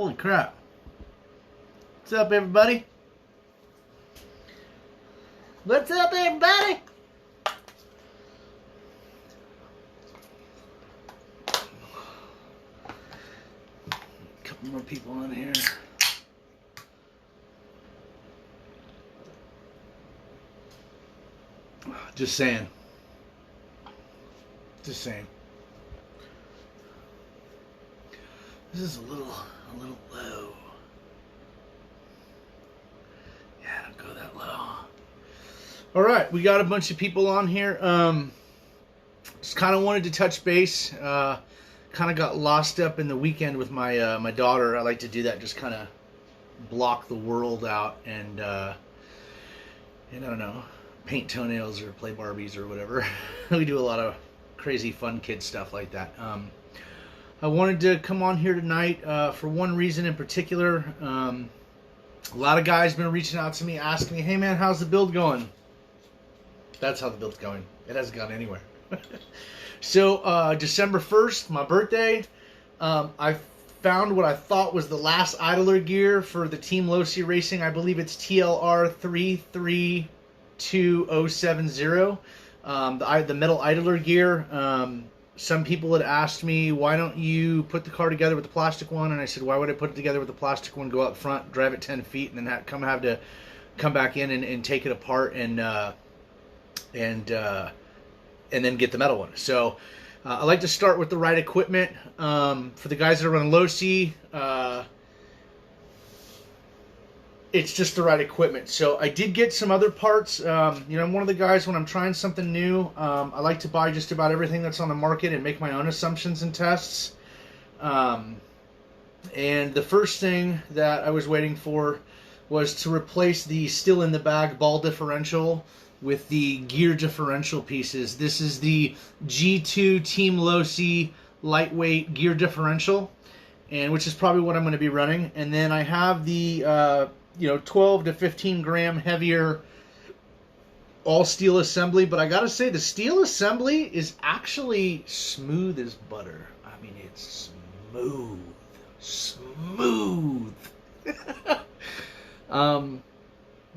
Holy crap. What's up, everybody? What's up, everybody? A couple more people on here. Just saying. Just saying. This is a little low. Yeah, don't go that low. All right, we got a bunch of people on here. Just kind of wanted to touch base. Kind of got lost up in the weekend with my my daughter. I like to do that, just kind of block the world out and I don't know, paint toenails or play Barbies or whatever. We do a lot of crazy fun kid stuff like that. I wanted to come on here tonight for one reason in particular. A lot of guys been reaching out to me asking me, hey man, how's the build going? That's how the build's going. It hasn't gone anywhere. So December 1st, my birthday, I found what I thought was the last idler gear for the Team Losi Racing. I believe it's TLR 332070. The metal idler gear. Some people had asked me, why don't you put the car together with the plastic one? And I said, why would I put it together with the plastic one, go out front, drive it 10 feet, and then have to come back in and take it apart and then get the metal one. So I like to start with the right equipment. For the guys that are running Losi, it's just the right equipment. So I did get some other parts. I'm one of the guys, when I'm trying something new, I like to buy just about everything that's on the market and make my own assumptions and tests. And the first thing that I was waiting for was to replace the still in the bag ball differential with the gear differential pieces. This is the G2 Team Losi lightweight gear differential, and which is probably what I'm going to be running. And then I have the 12 to 15 gram heavier all steel assembly, but I gotta say the steel assembly is actually smooth as butter. I mean, it's smooth.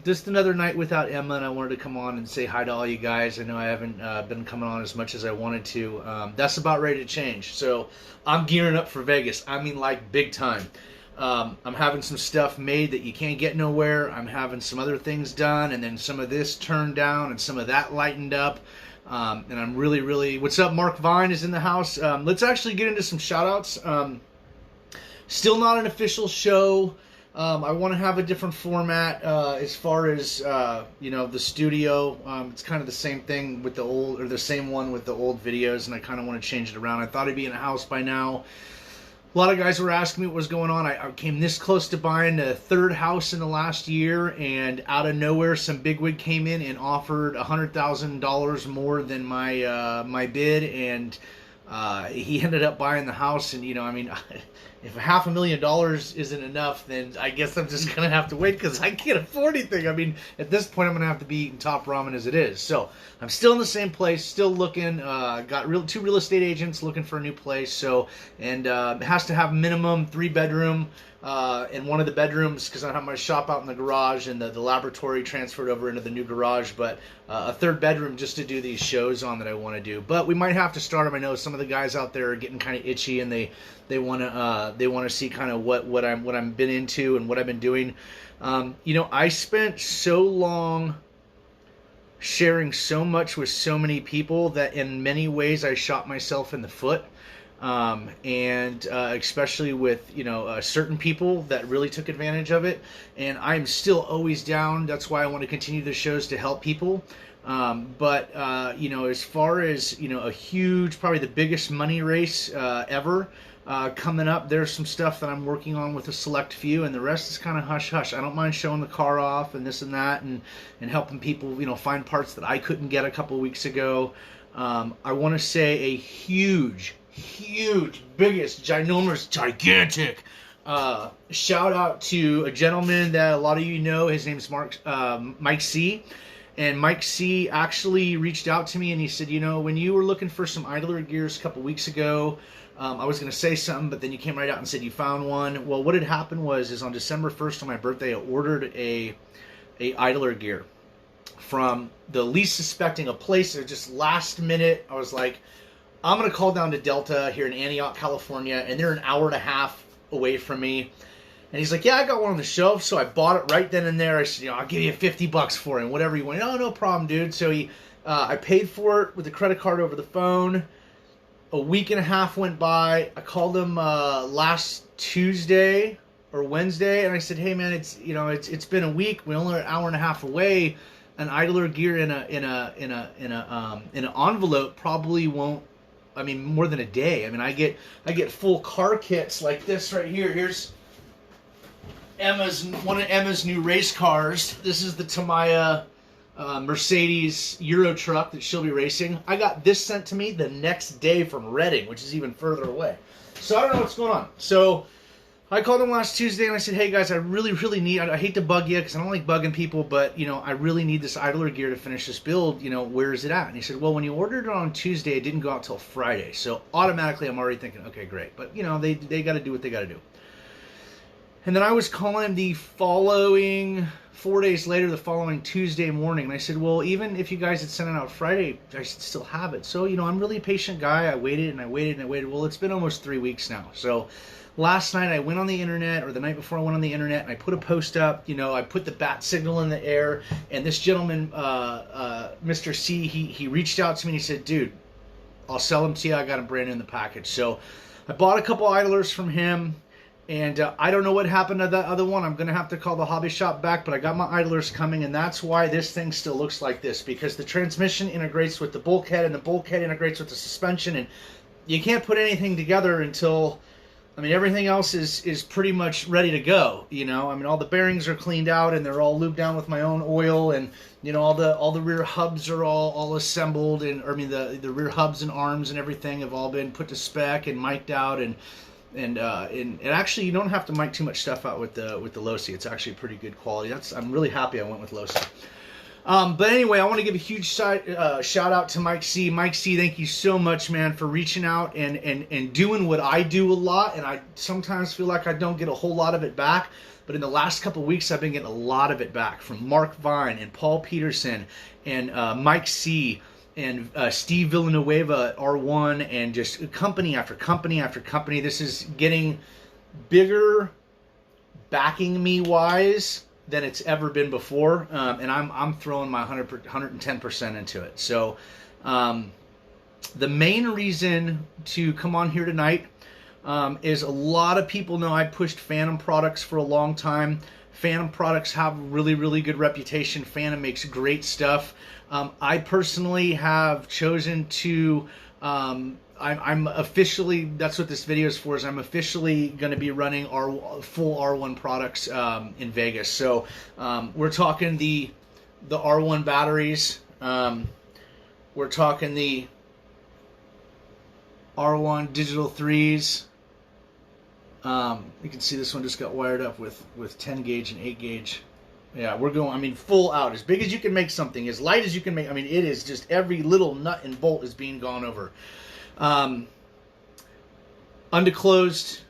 Just another night without Emma, and I wanted to come on and say hi to all you guys. I know I haven't been coming on as much as I wanted to. That's about ready to change, so I'm gearing up for Vegas. I mean, like, big time. I'm having some stuff made that you can't get nowhere. I'm having some other things done, and then some of this turned down and some of that lightened up. And I'm really... What's up? Mark Vine is in the house. Let's actually get into some shout-outs. Still not an official show. I want to have a different format as far as, the studio. It's kind of the same thing with the old, or the same one with the old videos, and I kind of want to change it around. I thought I'd be in a house by now. A lot of guys were asking me what was going on. I came this close to buying the third house in the last year, and out of nowhere, some bigwig came in and offered $100,000 more than my bid, and he ended up buying the house. And if $500,000 isn't enough, then I guess I'm just gonna have to wait, because I can't afford anything. I mean, at this point, I'm gonna have to be eating top ramen as it is. So I'm still in the same place, still looking. Got two real estate agents looking for a new place. So, and it has to have minimum 3-bedroom. In one of the bedrooms, because I have my shop out in the garage, and the laboratory transferred over into the new garage, but a third bedroom just to do these shows on that I want to do. But we might have to start them. I know some of the guys out there are getting kind of itchy, and they want to see kind of what I'm been into and what I've been doing. I spent so long sharing so much with so many people that in many ways I shot myself in the foot. Especially with certain people that really took advantage of it, and I'm still always down. That's why I want to continue the shows, to help people. But as far as a huge, probably the biggest money race ever coming up, there's some stuff that I'm working on with a select few, and the rest is kind of hush hush. I don't mind showing the car off and this and that, and helping people find parts that I couldn't get a couple weeks ago. I want to say a huge, biggest, ginormous, gigantic shout out to a gentleman that a lot of you know. His name's Mike C. And Mike C actually reached out to me and he said, you know, when you were looking for some idler gears a couple weeks ago, I was going to say something, but then you came right out and said you found one. Well, what had happened is on December 1st on my birthday, I ordered a idler gear from the least suspecting a place. That just last minute, I was like, I'm going to call down to Delta here in Antioch, California, and they're an hour and a half away from me. And he's like, yeah, I got one on the shelf, so I bought it right then and there. I said, you know, I'll give you $50 for it, and whatever you want. Oh, no problem, dude. So I paid for it with a credit card over the phone. A week and a half went by. I called him last Tuesday or Wednesday, and I said, hey man, it's been a week. We're only an hour and a half away. An idler gear in an envelope probably won't. I mean, more than a day. I mean, I get full car kits like this right here. Here's one of Emma's new race cars. This is the Tamiya Mercedes Euro truck that she'll be racing. I got this sent to me the next day from Reading, which is even further away. So I don't know what's going on. So I called him last Tuesday and I said, hey guys, I really need, I hate to bug you because I don't like bugging people, but you know, I really need this idler gear to finish this build. You know, where is it at? And he said, well, when you ordered it on Tuesday, it didn't go out till Friday. So automatically I'm already thinking, okay, great. But you know, they got to do what they got to do. And then I was calling him the following 4 days later, the following Tuesday morning, and I said, well, even if you guys had sent it out Friday, I should still have it. So, you know, I'm really a patient guy. I waited and I waited and I waited. Well, it's been almost 3 weeks now. So last night I went on the internet, or the night before I went on the internet, and I put a post up. You know, I put the bat signal in the air, and this gentleman, Mr. C, he reached out to me and he said, dude, I'll sell them to you. I got them brand new in the package. So I bought a couple idlers from him. And I don't know what happened to that other one. I'm going to have to call the hobby shop back, but I got my idlers coming, and that's why this thing still looks like this, because the transmission integrates with the bulkhead, and the bulkhead integrates with the suspension, and you can't put anything together until, I mean, everything else is pretty much ready to go, you know. I mean, all the bearings are cleaned out, and they're all lubed down with my own oil, and, you know, all the rear hubs are all assembled, and, I mean, the rear hubs and arms and everything have all been put to spec and mic'd out, and actually, you don't have to mic too much stuff out with the Losi. It's actually pretty good quality. I'm really happy I went with Losi. But anyway, I want to give a huge shout out to Mike C. Mike C, thank you so much, man, for reaching out and doing what I do a lot. And I sometimes feel like I don't get a whole lot of it back. But in the last couple of weeks, I've been getting a lot of it back from Mark Vine and Paul Peterson and Mike C. and Steve Villanueva at R1, and just company after company after company. This is getting bigger, backing me wise, than it's ever been before, and I'm throwing my 110% into it. So the main reason to come on here tonight is a lot of people know I pushed Phantom products for a long time. Phantom products have a really good reputation. Phantom makes great stuff. I personally have chosen to, I'm officially, that's what this video is for, is I'm officially going to be running our full R1 products in Vegas. So we're talking the R1 batteries. We're talking the R1 digital 3s. You can see this one just got wired up with 10 gauge and 8 gauge. Yeah, we're going, I mean, full out. As big as you can make something, as light as you can make. I mean, it is just every little nut and bolt is being gone over. Undeclosed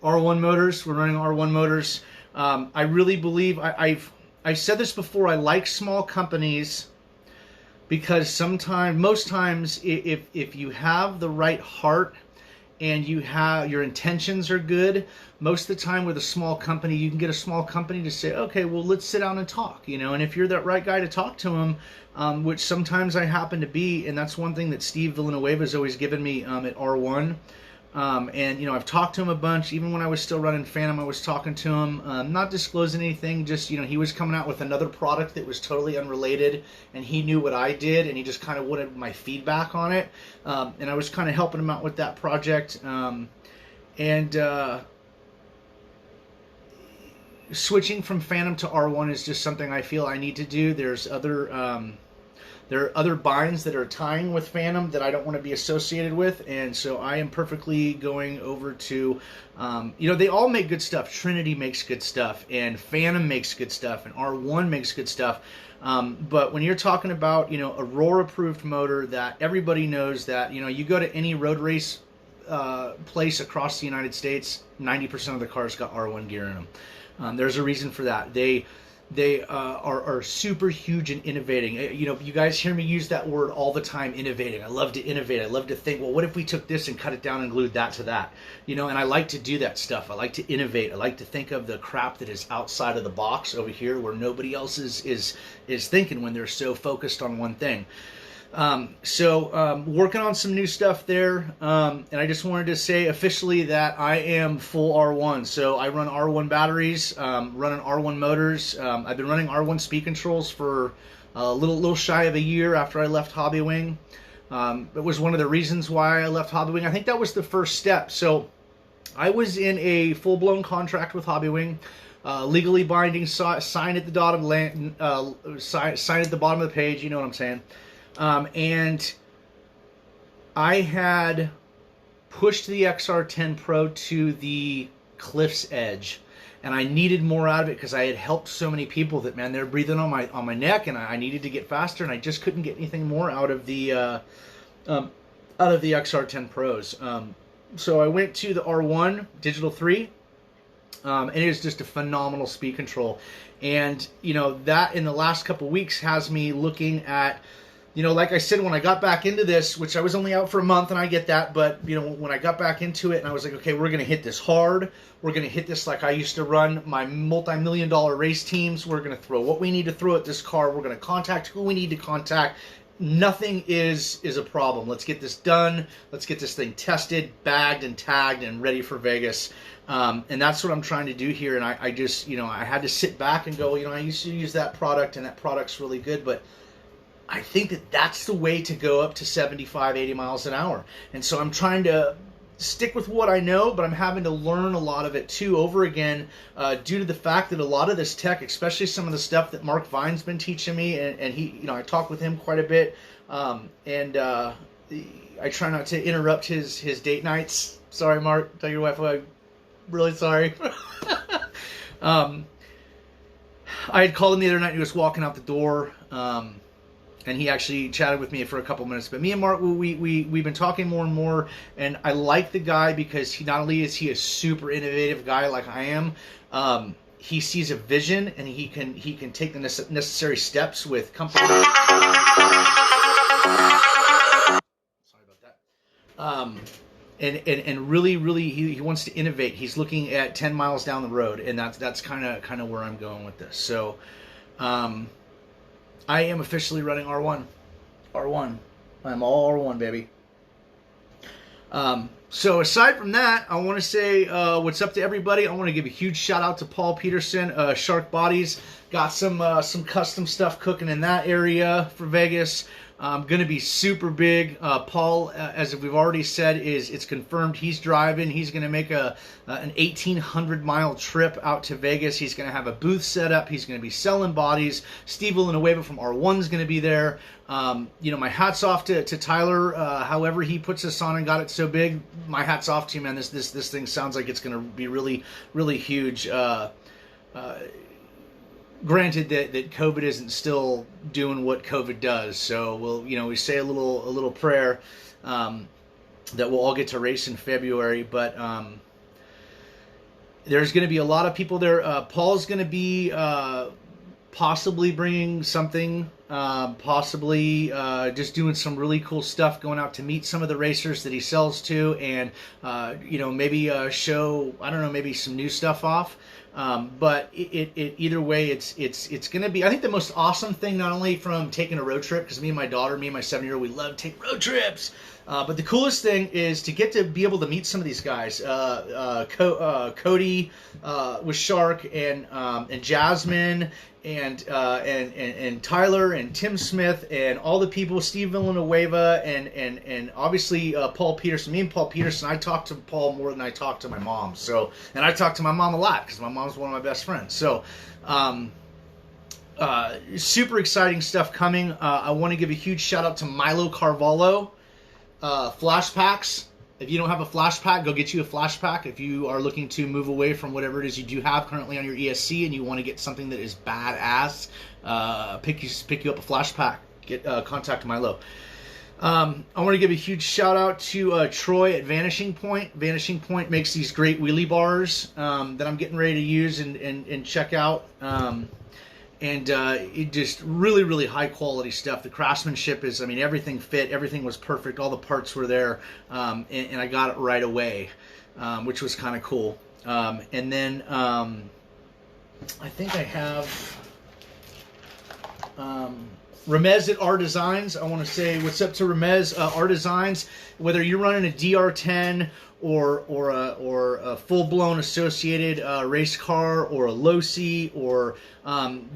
R1 motors. We're running R1 motors. I really believe, I've said this before, I like small companies because most times, if you have the right heart and your intentions are good, most of the time with a small company, you can get a small company to say, okay, well, let's sit down and talk, you know, and if you're that right guy to talk to them, which sometimes I happen to be, and that's one thing that Steve Villanueva has always given me at R1, and, you know, I've talked to him a bunch. Even when I was still running Phantom, I was talking to him, not disclosing anything, just, you know, he was coming out with another product that was totally unrelated, and he knew what I did, and he just kind of wanted my feedback on it, and I was kind of helping him out with that project, switching from Phantom to R1 is just something I feel I need to do. There's There are other binds that are tying with Phantom that I don't want to be associated with, and so I am perfectly going over to, they all make good stuff. Trinity makes good stuff, and Phantom makes good stuff, and R1 makes good stuff. But when you're talking about, Aurora-approved motor that everybody knows that, you go to any road race place across the United States, 90% of the cars got R1 gear in them. There's a reason for that. They are super huge in innovating. You guys hear me use that word all the time, innovating. I love to innovate. I love to think, well, what if we took this and cut it down and glued that to that? And I like to do that stuff. I like to innovate. I like to think of the crap that is outside of the box over here where nobody else is thinking when they're so focused on one thing. Working on some new stuff there, and I just wanted to say officially that I am full R1. So I run R1 batteries, running R1 motors. I've been running R1 speed controls for a little shy of a year after I left Hobbywing. It was one of the reasons why I left Hobbywing. I think that was the first step. So I was in a full-blown contract with Hobbywing. Legally binding, sign at the bottom, sign at the bottom of the page. You know what I'm saying? And I had pushed the XR10 Pro to the cliff's edge, and I needed more out of it because I had helped so many people that, man, they're breathing on my neck, and I needed to get faster, and I just couldn't get anything more out of the XR10 Pros. So I went to the R1 Digital 3. And it is just a phenomenal speed control, and that in the last couple weeks has me looking at. Like I said, when I got back into this, which I was only out for a month, and I get that, but, when I got back into it, and I was like, okay, we're going to hit this hard. We're going to hit this like I used to run my multi-million-dollar race teams. We're going to throw what we need to throw at this car. We're going to contact who we need to contact. Nothing is a problem. Let's get this done. Let's get this thing tested, bagged, and tagged, and ready for Vegas. And that's what I'm trying to do here. And I just, I had to sit back and go, I used to use that product, and that product's really good, but I think that that's the way to go up to 75, 80 miles an hour. And so I'm trying to stick with what I know, but I'm having to learn a lot of it too over again due to the fact that a lot of this tech, especially some of the stuff that Mark Vine's been teaching me, and he, I talk with him quite a bit, and I try not to interrupt his date nights. Sorry, Mark. Tell your wife I'm really sorry. I had called him the other night, and he was walking out the door, and he actually chatted with me for a couple minutes. But me and Mark, we've been talking more and more, and I like the guy because he not only is he a super innovative guy like I am, he sees a vision, and he can take the necessary steps with companies. Sorry about that. And really he wants to innovate. He's looking at 10 miles down the road, and that's kind of where I'm going with this. So. I am officially running R1. I'm all R1, baby. So aside from that, I want to say what's up to everybody. I want to give a huge shout out to Paul Peterson, Shark Bodies. Got some custom stuff cooking in that area for Vegas. Going to be super big. Paul, as we've already said, it's confirmed he's driving. He's going to make an 1,800-mile trip out to Vegas. He's going to have a booth set up. He's going to be selling bodies. Steve Villanueva from R1 is going to be there. My hat's off to Tyler. However he puts this on and got it so big, my hat's off to you, man. This thing sounds like it's going to be really, really huge. Granted that COVID isn't still doing what COVID does, so we say a little prayer that we'll all get to race in February. But there's going to be a lot of people there. Paul's going to be possibly bringing something, possibly just doing some really cool stuff, going out to meet some of the racers that he sells to, and maybe show, I don't know, maybe some new stuff off. But it either way, it's going to be, I think, the most awesome thing, not only from taking a road trip, because me and my 7-year-old, we love to take road trips. But the coolest thing is to get to be able to meet some of these guys. Cody with Shark, and Jasmine, and Tyler, and Tim Smith, and all the people, Steve Villanueva, and obviously Paul Peterson. Me and Paul Peterson, I talk to Paul more than I talk to my mom. So, and I talk to my mom a lot because my mom's one of my best friends. So, Super exciting stuff coming. I want to give a huge shout out to Milo Carvalho. Flash packs. If you don't have a flash pack, go get you a flash pack. If you are looking to move away from whatever it is you do have currently on your ESC and you want to get something that is badass, pick you up a flash pack. Contact Milo. I want to give a huge shout out to Troy at Vanishing Point. Vanishing Point makes these great wheelie bars that I'm getting ready to use and check out. It just really, really high quality stuff. The craftsmanship is, I mean, everything fit, everything was perfect, all the parts were there, and I got it right away, which was kind of cool. And then I think I have Ramez at R Designs. I want to say what's up to Ramez, R Designs. Whether you're running a DR10 or a full-blown associated race car or a Losi, or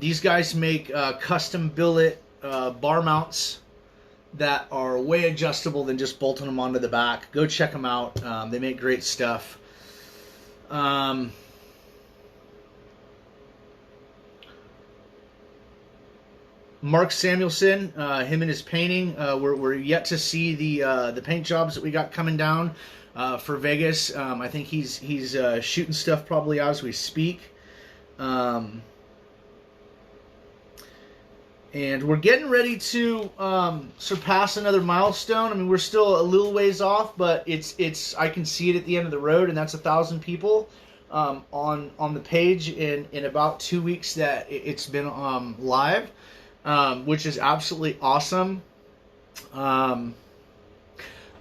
these guys make custom billet bar mounts that are way adjustable than just bolting them onto the back. Go check them out. They make great stuff. Mark Samuelson, him and his painting. We're yet to see the paint jobs that we got coming down for Vegas. I think he's shooting stuff probably as we speak. And we're getting ready to surpass another milestone. I mean, we're still a little ways off, but it's I can see it at the end of the road, and that's 1,000 people on the page in about 2 weeks that it's been live. Which is absolutely awesome. I've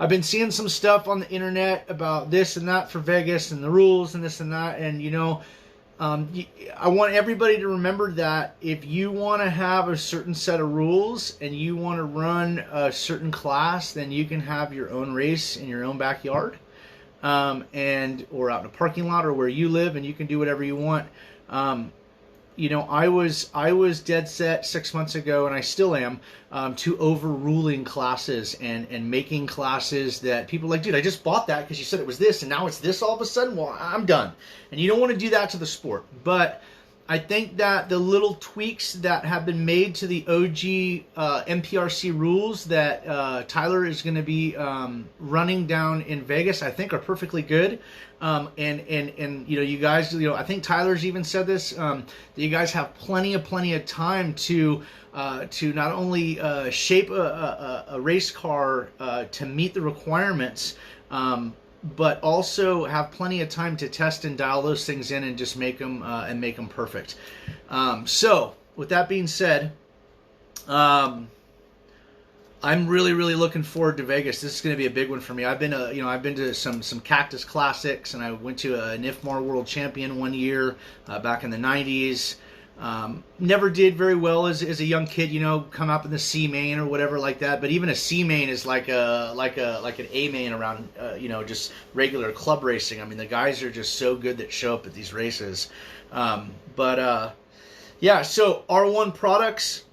been seeing some stuff on the internet about this and that for Vegas and the rules and this and that. And, you know, I want everybody to remember that if you want to have a certain set of rules and you want to run a certain class, then you can have your own race in your own backyard, or out in a parking lot or where you live, and you can do whatever you want. You know, I was dead set 6 months ago, and I still am, to overruling classes and making classes that people are like, dude, I just bought that because you said it was this, and now it's this all of a sudden? Well, I'm done. And you don't want to do that to the sport. But I think that the little tweaks that have been made to the OG MPRC rules that Tyler is going to be running down in Vegas, I think are perfectly good. And you know, you guys, you know, I think Tyler's even said this, that you guys have plenty of time to not only shape a race car to meet the requirements, but also have plenty of time to test and dial those things in and just make them perfect. So with that being said, I'm really looking forward to Vegas. This is going to be a big one for me. I've been to some Cactus Classics, and I went to a NIFMAR World Champion one year back in the 90s. Never did very well as a young kid, you know, come up in the C main or whatever like that. But even a C main is like an A main around, you know, just regular club racing. I mean, the guys are just so good that show up at these races. Yeah. So R1 products.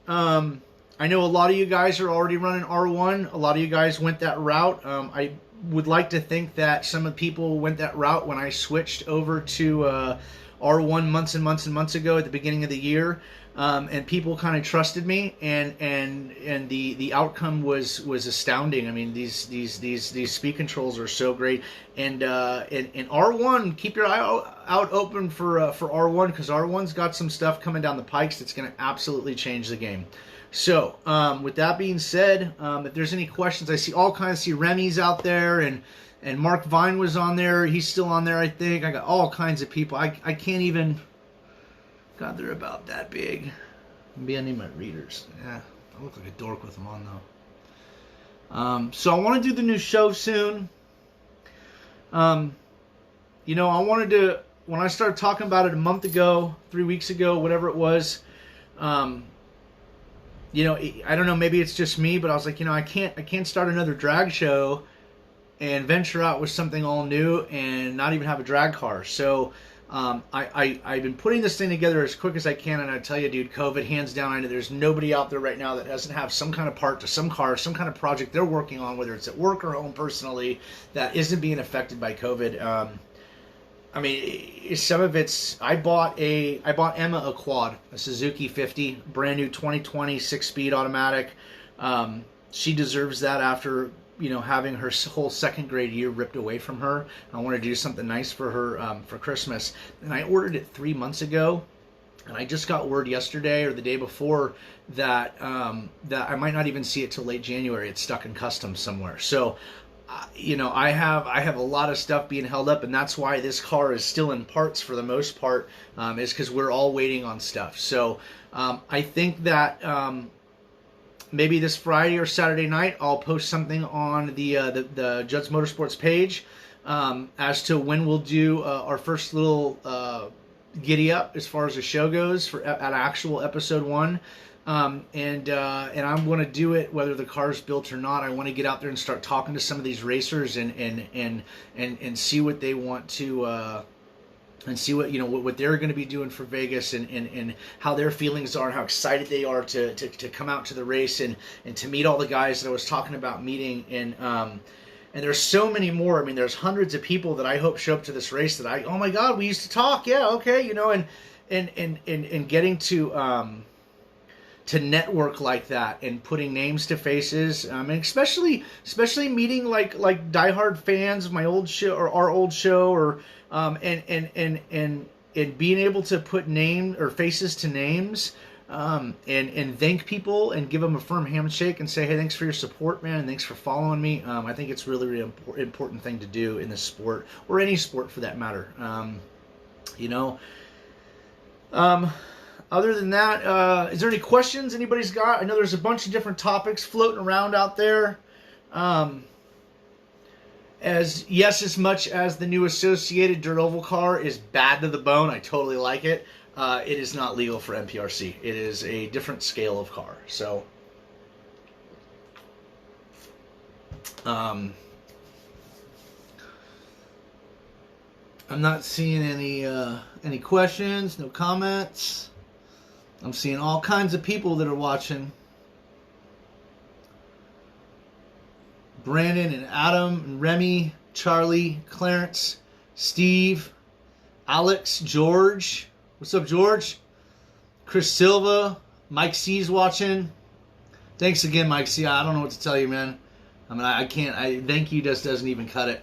I know a lot of you guys are already running R1. A lot of you guys went that route. I would like to think that some of the people went that route when I switched over to R1 months and months ago at the beginning of the year, and people kind of trusted me, and the outcome was astounding. I mean, these speed controls are so great, and R1, keep your eye out open for R1, because R1's got some stuff coming down the pikes that's going to absolutely change the game. So, with that being said, if there's any questions, I see all kinds. I see Remy's out there, and Mark Vine was on there. He's still on there, I think. I got all kinds of people. I can't even. God, they're about that big. Maybe I need my readers. Yeah, I look like a dork with them on though. So I want to do the new show soon. You know, I wanted to, when I started talking about it a month ago, 3 weeks ago, whatever it was. You know, I don't know, maybe it's just me, but I was like, you know, I can't start another drag show and venture out with something all new and not even have a drag car. So I've been putting this thing together as quick as I can, and I tell you, dude, COVID, hands down, I know there's nobody out there right now that doesn't have some kind of part to some car, some kind of project they're working on, whether it's at work or home personally, that isn't being affected by COVID. I mean, some of it's. I bought Emma a quad, a Suzuki 50, brand new 2020 6-speed automatic. She deserves that after having her whole second grade year ripped away from her. I want to do something nice for her for Christmas, and I ordered it 3 months ago. And I just got word yesterday or the day before that that I might not even see it till late January. It's stuck in customs somewhere. So, I have a lot of stuff being held up, and that's why this car is still in parts for the most part. Is because we're all waiting on stuff. So, I think that maybe this Friday or Saturday night I'll post something on the Judd's Motorsports page as to when we'll do our first little giddy up as far as the show goes for at actual episode 1, and I'm going to do it whether the car's built or not. I want to get out there and start talking to some of these racers and see what they want to and see what they're going to be doing for Vegas and how their feelings are, how excited they are to come out to the race and to meet all the guys that I was talking about meeting. And there's so many more. I mean, there's hundreds of people that I hope show up to this race that oh my God, we used to talk. Yeah, okay, and getting to network like that and putting names to faces, and especially meeting like diehard fans of my old show or our old show, or and being able to put name or faces to names. And thank people and give them a firm handshake and say, hey, thanks for your support, man, and thanks for following me. I think it's really, really important thing to do in this sport, or any sport for that matter. Other than that, is there any questions anybody's got? I know there's a bunch of different topics floating around out there. As much as the new Associated Dirt Oval car is bad to the bone, I totally like it. It is not legal for MPRC. It is a different scale of car. So, I'm not seeing any questions, no comments. I'm seeing all kinds of people that are watching. Brandon and Adam and Remy, Charlie, Clarence, Steve, Alex, George. What's up, George? Chris Silva, Mike C's watching. Thanks again, Mike C. I don't know what to tell you, man. I mean, I can't. Thank you just doesn't even cut it.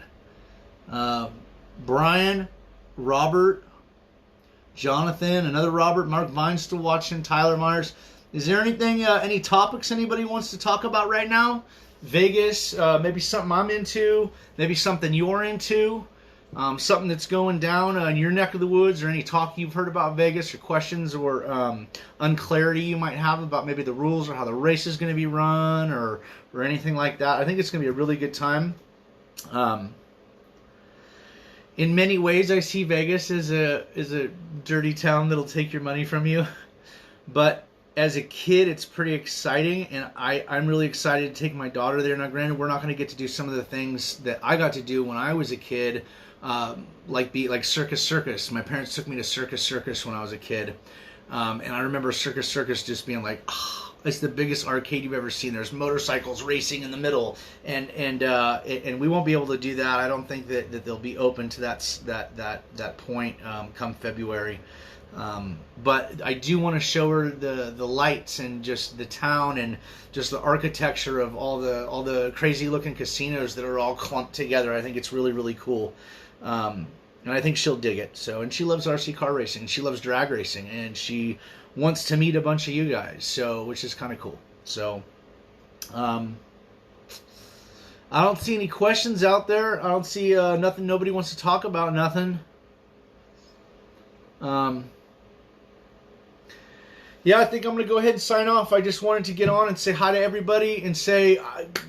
Brian, Robert, Jonathan, another Robert, Mark Vine's still watching, Tyler Myers. Is there anything, any topics anybody wants to talk about right now? Vegas, maybe something I'm into, maybe something you're into. Something that's going down in your neck of the woods, or any talk you've heard about Vegas, or questions or unclarity you might have about maybe the rules or how the race is going to be run, or anything like that. I think it's going to be a really good time. In many ways, I see Vegas as a dirty town that'll take your money from you, but as a kid, it's pretty exciting, and I'm really excited to take my daughter there. Now, granted, we're not going to get to do some of the things that I got to do when I was a kid, like Circus. My parents took me to Circus when I was a kid, and I remember Circus just being like, oh, it's the biggest arcade you've ever seen. There's motorcycles racing in the middle, and we won't be able to do that. I don't think that they'll be open to that point come February. But I do want to show her the lights and just the town and just the architecture of all the crazy looking casinos that are all clumped together. I think it's really, really cool. And I think she'll dig it. So, and she loves RC car racing, she loves drag racing, and she wants to meet a bunch of you guys. So, which is kind of cool. So, I don't see any questions out there. I don't see nothing. Nobody wants to talk about nothing. Yeah, I think I'm going to go ahead and sign off. I just wanted to get on and say hi to everybody and say,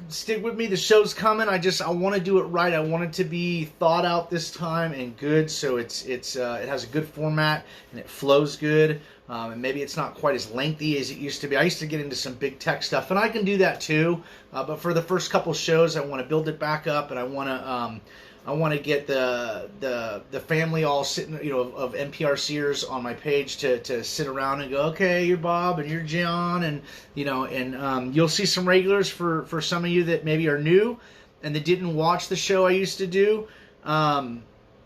stick with me. The show's coming. I want to do it right. I want it to be thought out this time and good, so it has a good format and it flows good. And maybe it's not quite as lengthy as it used to be. I used to get into some big tech stuff, and I can do that too. But for the first couple shows, I want to build it back up, and I want to get the family all sitting, of NPRCers on my page to sit around and go, okay, you're Bob and you're John, and you'll see some regulars for some of you that maybe are new and that didn't watch the show I used to do.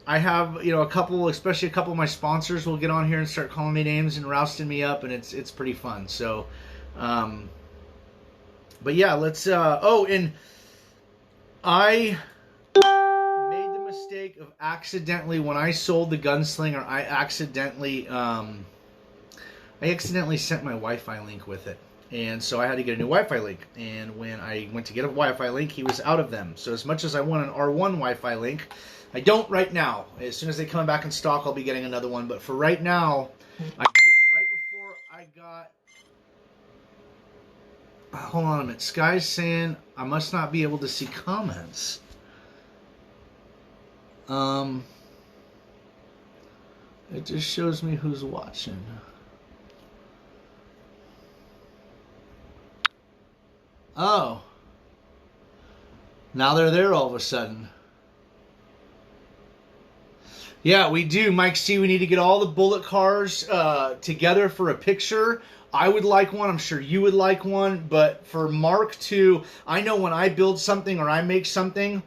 I have, you know, a couple, especially a couple of my sponsors will get on here and start calling me names and rousting me up, and it's pretty fun. So, but yeah, let's. Oh, and I made the mistake of accidentally, when I sold the Gunslinger, I accidentally sent my Wi-Fi link with it. And so I had to get a new Wi-Fi link. And when I went to get a Wi-Fi link, he was out of them. So as much as I want an R1 Wi-Fi link, I don't right now. As soon as they come back in stock, I'll be getting another one. But for right now, right before I got... Hold on a minute. Sky's saying I must not be able to see comments. It just shows me who's watching. Oh. Now they're there all of a sudden. Yeah, we do. Mike C, we need to get all the bullet cars together for a picture. I would like one. I'm sure you would like one. But for Mark II, I know when I build something or I make something,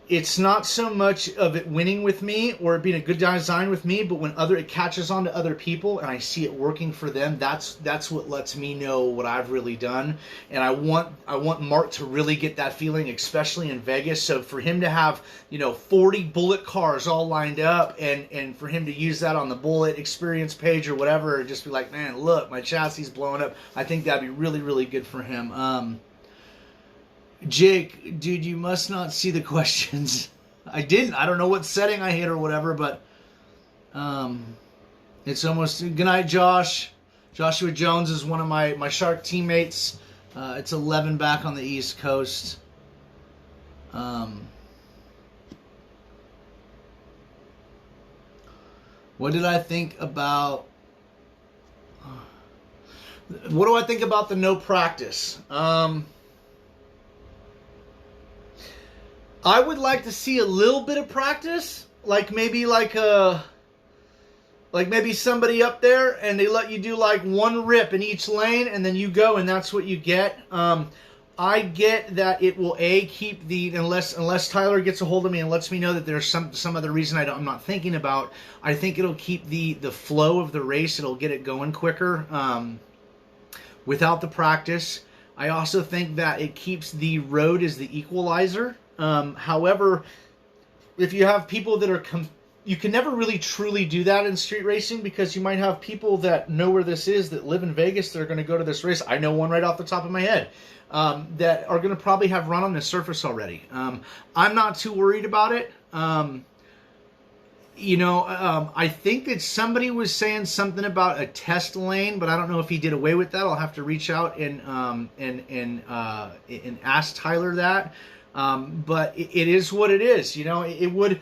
it's not so much of it winning with me or it being a good design with me, but when it catches on to other people and I see it working for them, that's what lets me know what I've really done. And I want Mark to really get that feeling, especially in Vegas. So for him to have, 40 bullet cars all lined up and for him to use that on the bullet experience page or whatever, and just be like, man, look, my chassis is blowing up. I think that'd be really, really good for him. Jake, dude, you must not see the questions. I didn't. I don't know what setting I hit or whatever, but it's almost... Good night, Josh. Joshua Jones is one of my Shark teammates. It's 11 back on the East Coast. What did I think about... What do I think about the no practice? I would like to see a little bit of practice, like maybe somebody up there and they let you do like one rip in each lane and then you go and that's what you get. I get that it will keep the, unless Tyler gets a hold of me and lets me know that there's some other reason I'm not thinking about. I think it'll keep the flow of the race. It'll get it going quicker without the practice. I also think that it keeps the road as the equalizer. However, if you have people that are... you can never really truly do that in street racing because you might have people that know where this is, that live in Vegas, that are going to go to this race. I know one right off the top of my head that are going to probably have run on this surface already. I'm not too worried about it. I think that somebody was saying something about a test lane, but I don't know if he did away with that. I'll have to reach out and ask Tyler that. But it is what it is. It would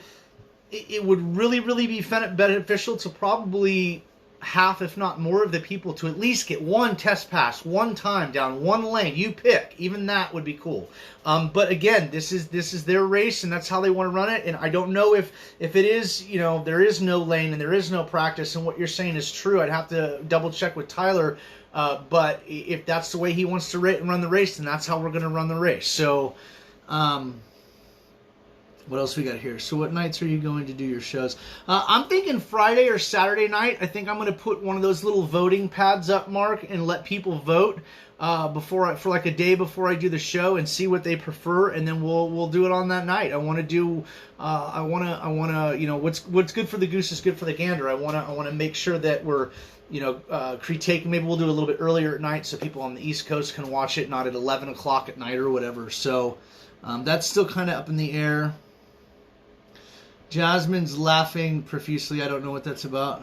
really, really be beneficial to probably half, if not more, of the people to at least get one test pass one time down one lane. You pick. Even that would be cool. But again, this is their race, and that's how they want to run it. And I don't know if it is, there is no lane and there is no practice, and what you're saying is true. I'd have to double check with Tyler. But if that's the way he wants to run the race, then that's how we're going to run the race. So... what else we got here? So what nights are you going to do your shows? I'm thinking Friday or Saturday night. I think I'm going to put one of those little voting pads up, Mark, and let people vote for like a day before I do the show and see what they prefer, and then we'll do it on that night. I want to do I want to what's good for the goose is good for the gander. I want to make sure that we're critique. Maybe we'll do it a little bit earlier at night so people on the East Coast can watch it, not at 11 o'clock at night or whatever. So that's still kind of up in the air. Jasmine's laughing profusely. I don't know what that's about.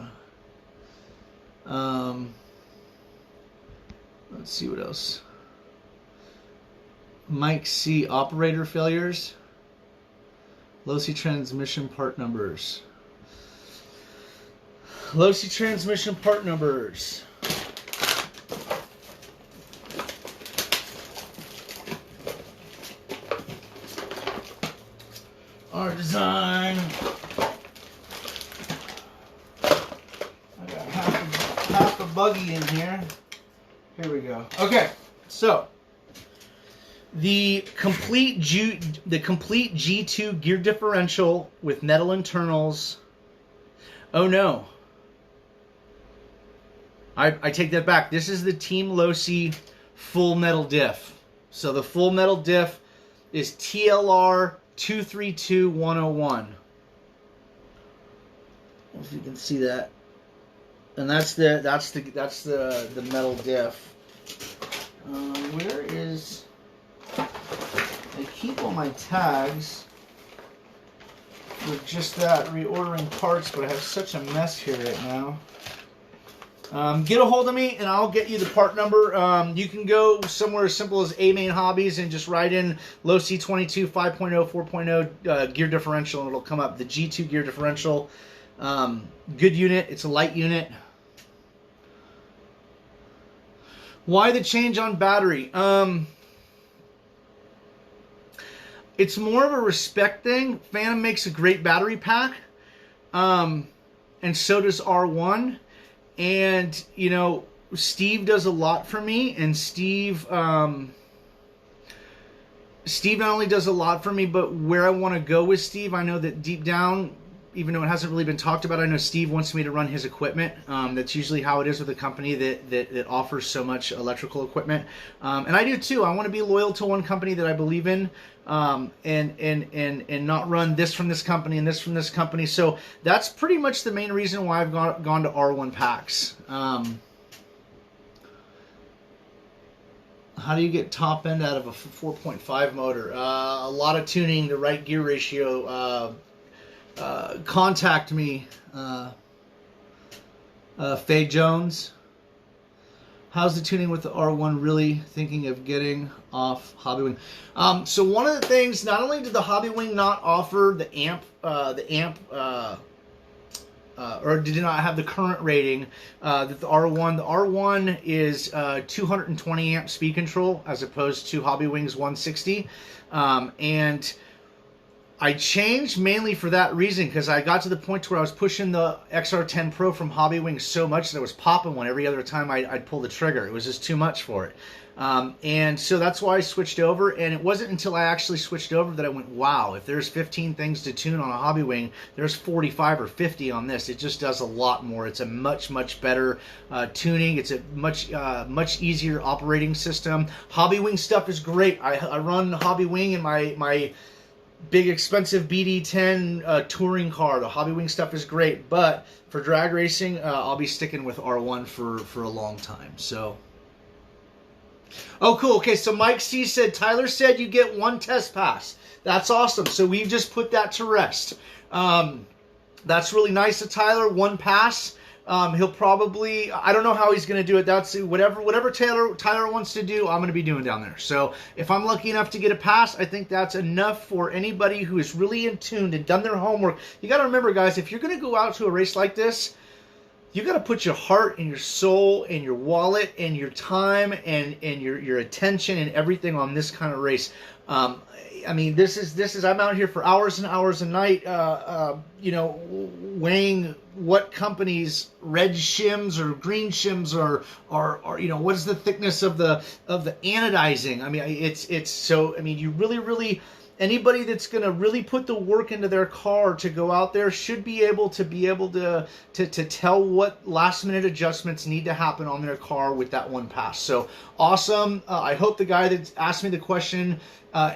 Let's see what else. Mike C. Operator failures. Low-C transmission part numbers. Low-C transmission part numbers. Our design. I got half a buggy in here. Here we go. Okay, so The complete G2 gear differential with metal internals. Oh no. I take that back. This is the Team Losi full metal diff. So the full metal diff is TLR 232101. If you can see that. And that's the metal diff. Where is... I keep all my tags with just that, reordering parts, but I have such a mess here right now. Get a hold of me and I'll get you the part number. You can go somewhere as simple as A-Main Hobbies and just write in Losi 22 5.0 4.0 gear differential and it'll come up. The G2 gear differential. Good unit. It's a light unit. Why the change on battery? It's more of a respect thing. Phantom makes a great battery pack. And so does R1. And, you know, Steve does a lot for me. And Steve not only does a lot for me, but where I want to go with Steve, I know that deep down, even though it hasn't really been talked about, I know Steve wants me to run his equipment. That's usually how it is with a company that offers so much electrical equipment. And I do too. I want to be loyal to one company that I believe in, and not run this from this company and this from this company. So that's pretty much the main reason why I've gone to R1 packs. How do you get top end out of a 4.5 motor? A lot of tuning, the right gear ratio. Contact me, Faye Jones. How's the tuning with the R1? Really thinking of getting off Hobbywing. So one of the things, not only did the Hobbywing not offer the amp, or did not have the current rating that the R1 is 220 amp speed control as opposed to Hobbywing's 160, and I changed mainly for that reason because I got to the point where I was pushing the XR10 Pro from Hobbywing so much that I was popping one every other time I'd pull the trigger. It was just too much for it. And so that's why I switched over. And it wasn't until I actually switched over that I went, wow, if there's 15 things to tune on a Hobbywing, there's 45 or 50 on this. It just does a lot more. It's a much, much better tuning. It's a much easier operating system. Hobbywing stuff is great. I run Hobbywing in my big expensive BD10 touring car. The Hobbywing stuff is great, but for drag racing, I'll be sticking with R1 for a long time. So, oh, cool. Okay, so Mike C said Tyler said you get one test pass. That's awesome. So we've just put that to rest. That's really nice of Tyler. One pass. He'll probably, I don't know how he's going to do it. That's whatever Tyler wants to do, I'm going to be doing down there. So if I'm lucky enough to get a pass, I think that's enough for anybody who is really in tune and done their homework. You got to remember, guys, if you're going to go out to a race like this, you got to put your heart and your soul and your wallet and your time and your attention and everything on this kind of race. I mean, this is. I'm out here for hours and hours a night, weighing what companies red shims or green shims are what is the thickness of the anodizing. I mean, it's so. I mean, you really anybody that's going to really put the work into their car to go out there should be able to tell what last minute adjustments need to happen on their car with that one pass. So awesome. I hope the guy that asked me the question,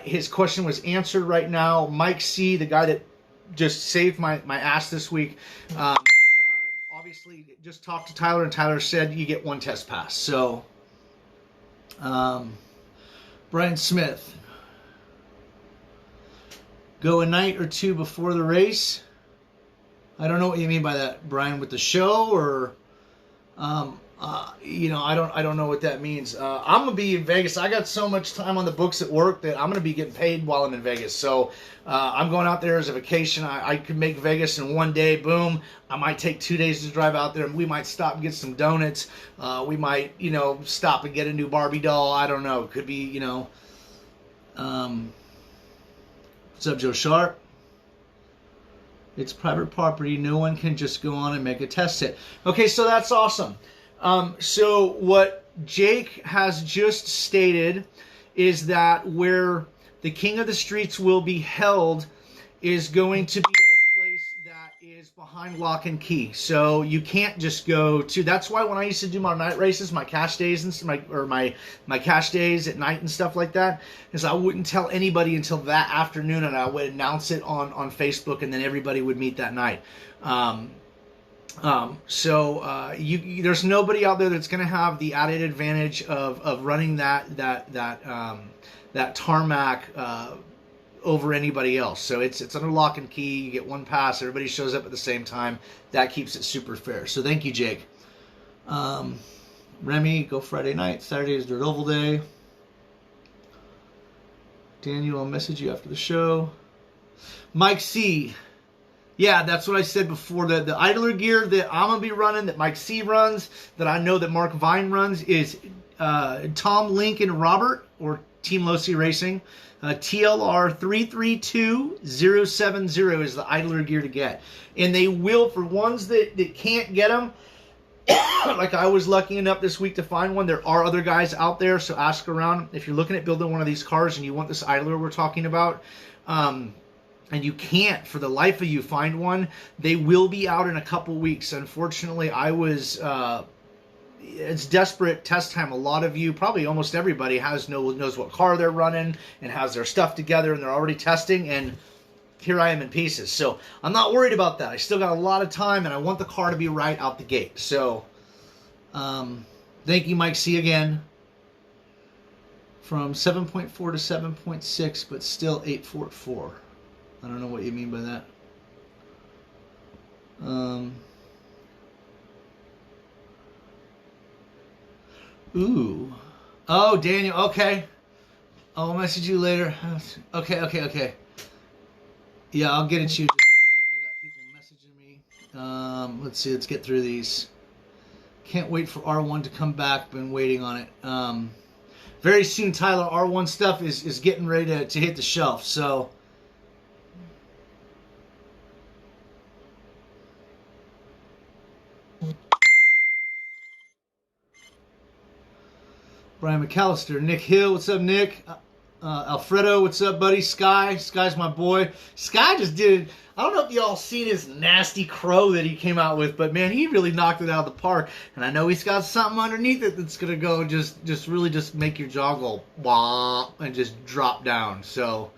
his question was answered right now. Mike C, the guy that just saved my ass this week, obviously just talked to Tyler and Tyler said you get one test pass. So Brian Smith, go a night or two before the race. I don't know what you mean by that, Brian, with the show, or I don't know what that means. I'm gonna be in Vegas. I got so much time on the books at work that I'm gonna be getting paid while I'm in Vegas. So I'm going out there as a vacation. I could make Vegas in one day. Boom. I might take 2 days to drive out there, and we might stop and get some donuts. We might stop and get a new Barbie doll. I don't know. It could be What's up, Joe Sharp? It's private property. No one can just go on and make a test hit. Okay, so that's awesome. So what Jake has just stated is that where the King of the Streets will be held is going to be at a place that is behind lock and key. So you can't just go to. That's why when I used to do my night races, my cash days and my cash days at night and stuff like that, is I wouldn't tell anybody until that afternoon, and I would announce it on Facebook, and then everybody would meet that night. There's nobody out there that's going to have the added advantage of running that tarmac over anybody else. So it's under lock and key. You get one pass. Everybody shows up at the same time. That keeps it super fair. So thank you, Jake. Remy, go Friday night. Saturday is Dirt Oval Day. Daniel, I'll message you after the show. Mike C. Yeah, that's what I said before. The idler gear that I'm going to be running, that Mike C runs, that I know that Mark Vine runs, is Tom, Link, and Robert, or Team Losi Racing. TLR 332070 is the idler gear to get. And they will, for ones that can't get them, like I was lucky enough this week to find one. There are other guys out there, so ask around. If you're looking at building one of these cars and you want this idler we're talking about, and you can't for the life of you find one, they will be out in a couple weeks. Unfortunately, I was... it's desperate test time. A lot of you, probably almost everybody, knows what car they're running and has their stuff together, and they're already testing, and here I am in pieces. So I'm not worried about that. I still got a lot of time, and I want the car to be right out the gate. So thank you, Mike C, again. From 7.4 to 7.6, but still 8.44. I don't know what you mean by that. Ooh. Oh, Daniel. Okay. I'll message you later. Okay. Yeah, I'll get it to you in just a minute. I got people messaging me. Let's see. Let's get through these. Can't wait for R1 to come back. Been waiting on it. Very soon, Tyler. R1 stuff is getting ready to hit the shelf. So... Brian McAllister, Nick Hill, what's up, Nick? Alfredo, what's up, buddy? Sky's my boy. Sky just did. I don't know if y'all seen his nasty crow that he came out with, but man, he really knocked it out of the park. And I know he's got something underneath it that's gonna go just really make your jaw go wah and just drop down. So,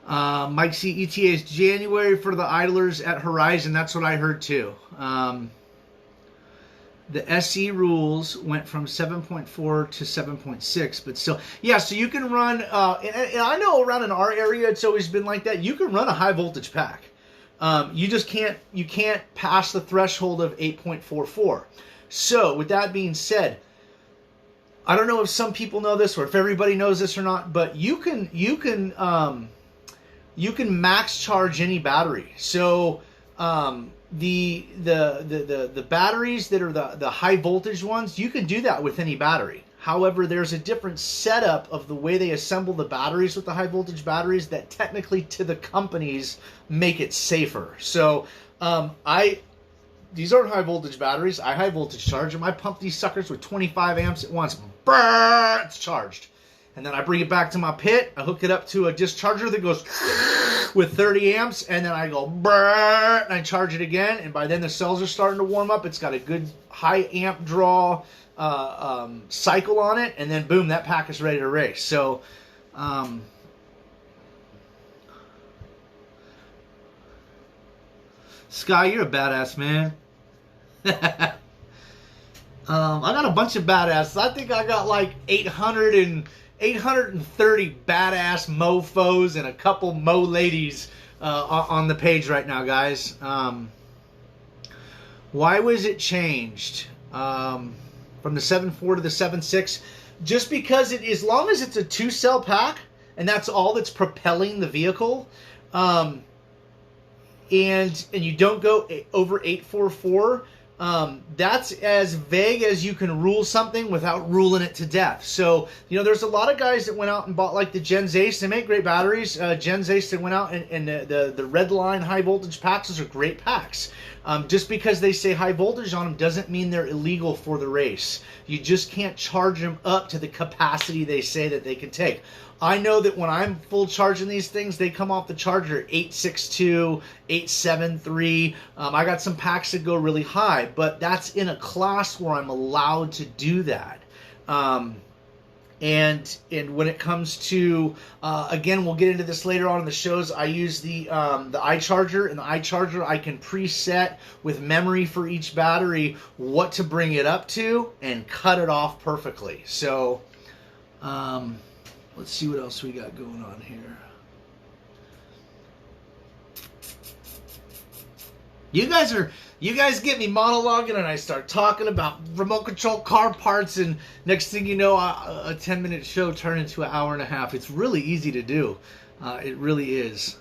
Mike C, ETA is January for the idlers at Horizon. That's what I heard too. The SE rules went from 7.4 to 7.6, but still, yeah. So you can run, and I know around in our area it's always been like that. You can run a high voltage pack. You just can't pass the threshold of 8.44. So with that being said, I don't know if some people know this or if everybody knows this or not, but you can max charge any battery. So the batteries that are the high voltage ones, you can do that with any battery. However, there's a different setup of the way they assemble the batteries with the high voltage batteries that technically to the companies make it safer. So these aren't high voltage batteries. I high voltage charge them. I pump these suckers with 25 amps at once. Brrr, it's charged. And then I bring it back to my pit. I hook it up to a discharger that goes with 30 amps. And then I go brrr, and I charge it again. And by then the cells are starting to warm up. It's got a good high amp draw cycle on it. And then boom, that pack is ready to race. So Sky, you're a badass, man. I got a bunch of badasses. I think I got like 830 badass mofos and a couple mo ladies on the page right now, guys. Why was it changed from the 7.4 to the 7.6? Just because as long as it's a 2-cell pack and that's all that's propelling the vehicle, and you don't go over 844, that's as vague as you can rule something without ruling it to death. So, there's a lot of guys that went out and bought like the Gens Ace. They make great batteries. Gens Ace that went out and the red line high voltage packs, those are great packs. Just because they say high voltage on them doesn't mean they're illegal for the race. You just can't charge them up to the capacity they say that they can take. I know that when I'm full charging these things, they come off the charger at 862, 873. I got some packs that go really high, but that's in a class where I'm allowed to do that. And when it comes to, again, we'll get into this later on in the shows, I use the iCharger. And the iCharger, I can preset with memory for each battery what to bring it up to and cut it off perfectly. So, let's see what else we got going on here. You guys get me monologuing and I start talking about remote control car parts, and next thing you know, a 10-minute show turned into an hour and a half. It's really easy to do. It really is.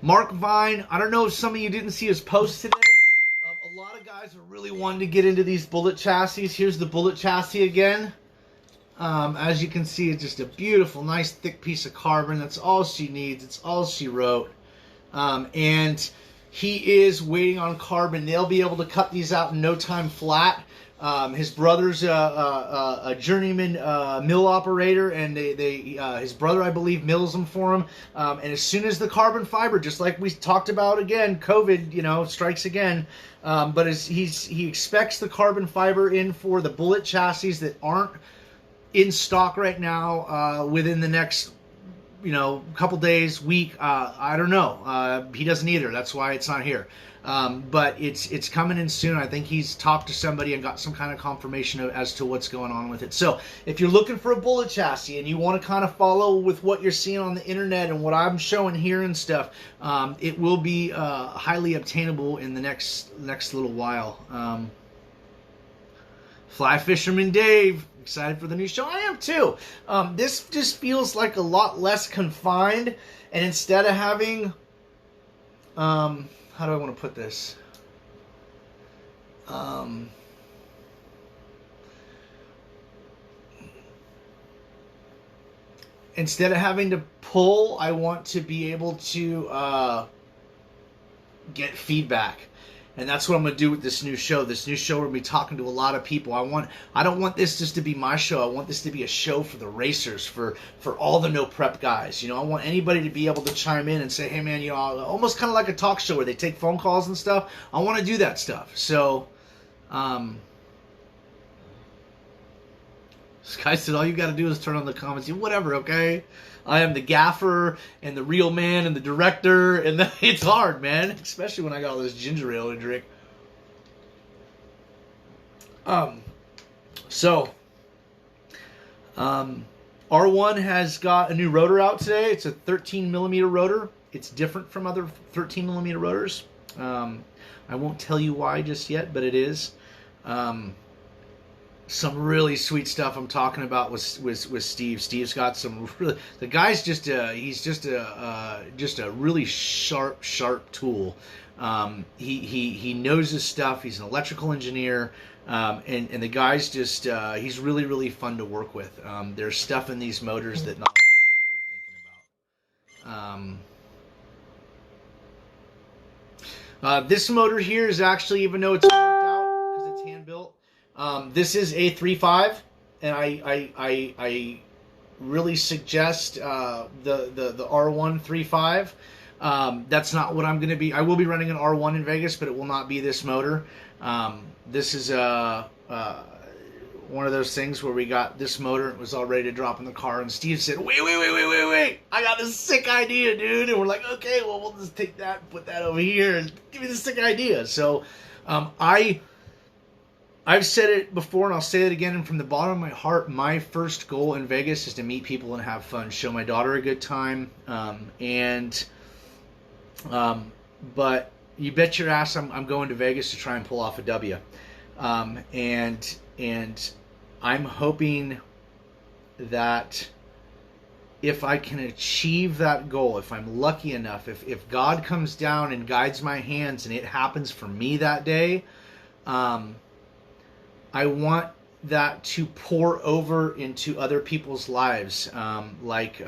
Mark Vine, I don't know if some of you didn't see his post today. A lot of guys are really wanting to get into these bullet chassis. Here's the bullet chassis again. As you can see, it's just a beautiful, nice, thick piece of carbon. That's all she needs. It's all she wrote. And he is waiting on carbon. They'll be able to cut these out in no time flat. His brother's a journeyman mill operator, and his brother, I believe, mills them for him. And as soon as the carbon fiber, just like we talked about again, COVID, strikes again. But he expects the carbon fiber in for the bullet chassis that aren't in stock right now within the next couple days, week, I don't know. He doesn't either. That's why it's not here. But it's coming in soon. I think he's talked to somebody and got some kind of confirmation as to what's going on with it. So if you're looking for a bullet chassis and you want to kind of follow with what you're seeing on the internet and what I'm showing here and stuff, it will be highly obtainable in the next little while. Fly Fisherman Dave, excited for the new show. I am too. This just feels like a lot less confined, and instead of having, how do I want to put this? Instead of having to pull, I want to be able to get feedback. And that's what I'm going to do with this new show. This new show, we're going to be talking to a lot of people. I don't want this just to be my show. I want this to be a show for the racers, for all the no prep guys. I want anybody to be able to chime in and say, hey man, almost kind of like a talk show where they take phone calls and stuff. I want to do that stuff. So, this guy said, all you got to do is turn on the comments. Whatever, okay? I am the gaffer and the real man and the director, and it's hard, man, especially when I got all this ginger ale to drink. R1 has got a new rotor out today. It's a 13 millimeter rotor. It's different from other 13 millimeter rotors. I won't tell you why just yet, but it is. Some really sweet stuff I'm talking about with Steve. Steve's got some really, the guy's just a really sharp tool. He knows his stuff. He's an electrical engineer, and the guy's just he's really fun to work with. There's stuff in these motors that not a lot of people are thinking about. This motor here is actually, even though it's worked out because it's hand built. This is a 3.5, and I really suggest the R1 3.5. That's not what I'm going to be. I will be running an R1 in Vegas, but it will not be this motor. This is one of those things where we got this motor. It was all ready to drop in the car, and Steve said, wait, I got this sick idea, dude. And we're like, okay, well, we'll just take that and put that over here and give me this sick idea. So I've said it before, and I'll say it again, and from the bottom of my heart, my first goal in Vegas is to meet people and have fun, show my daughter a good time, but you bet your ass I'm going to Vegas to try and pull off a W, and I'm hoping that if I can achieve that goal, if I'm lucky enough, if God comes down and guides my hands and it happens for me that day, I want that to pour over into other people's lives, like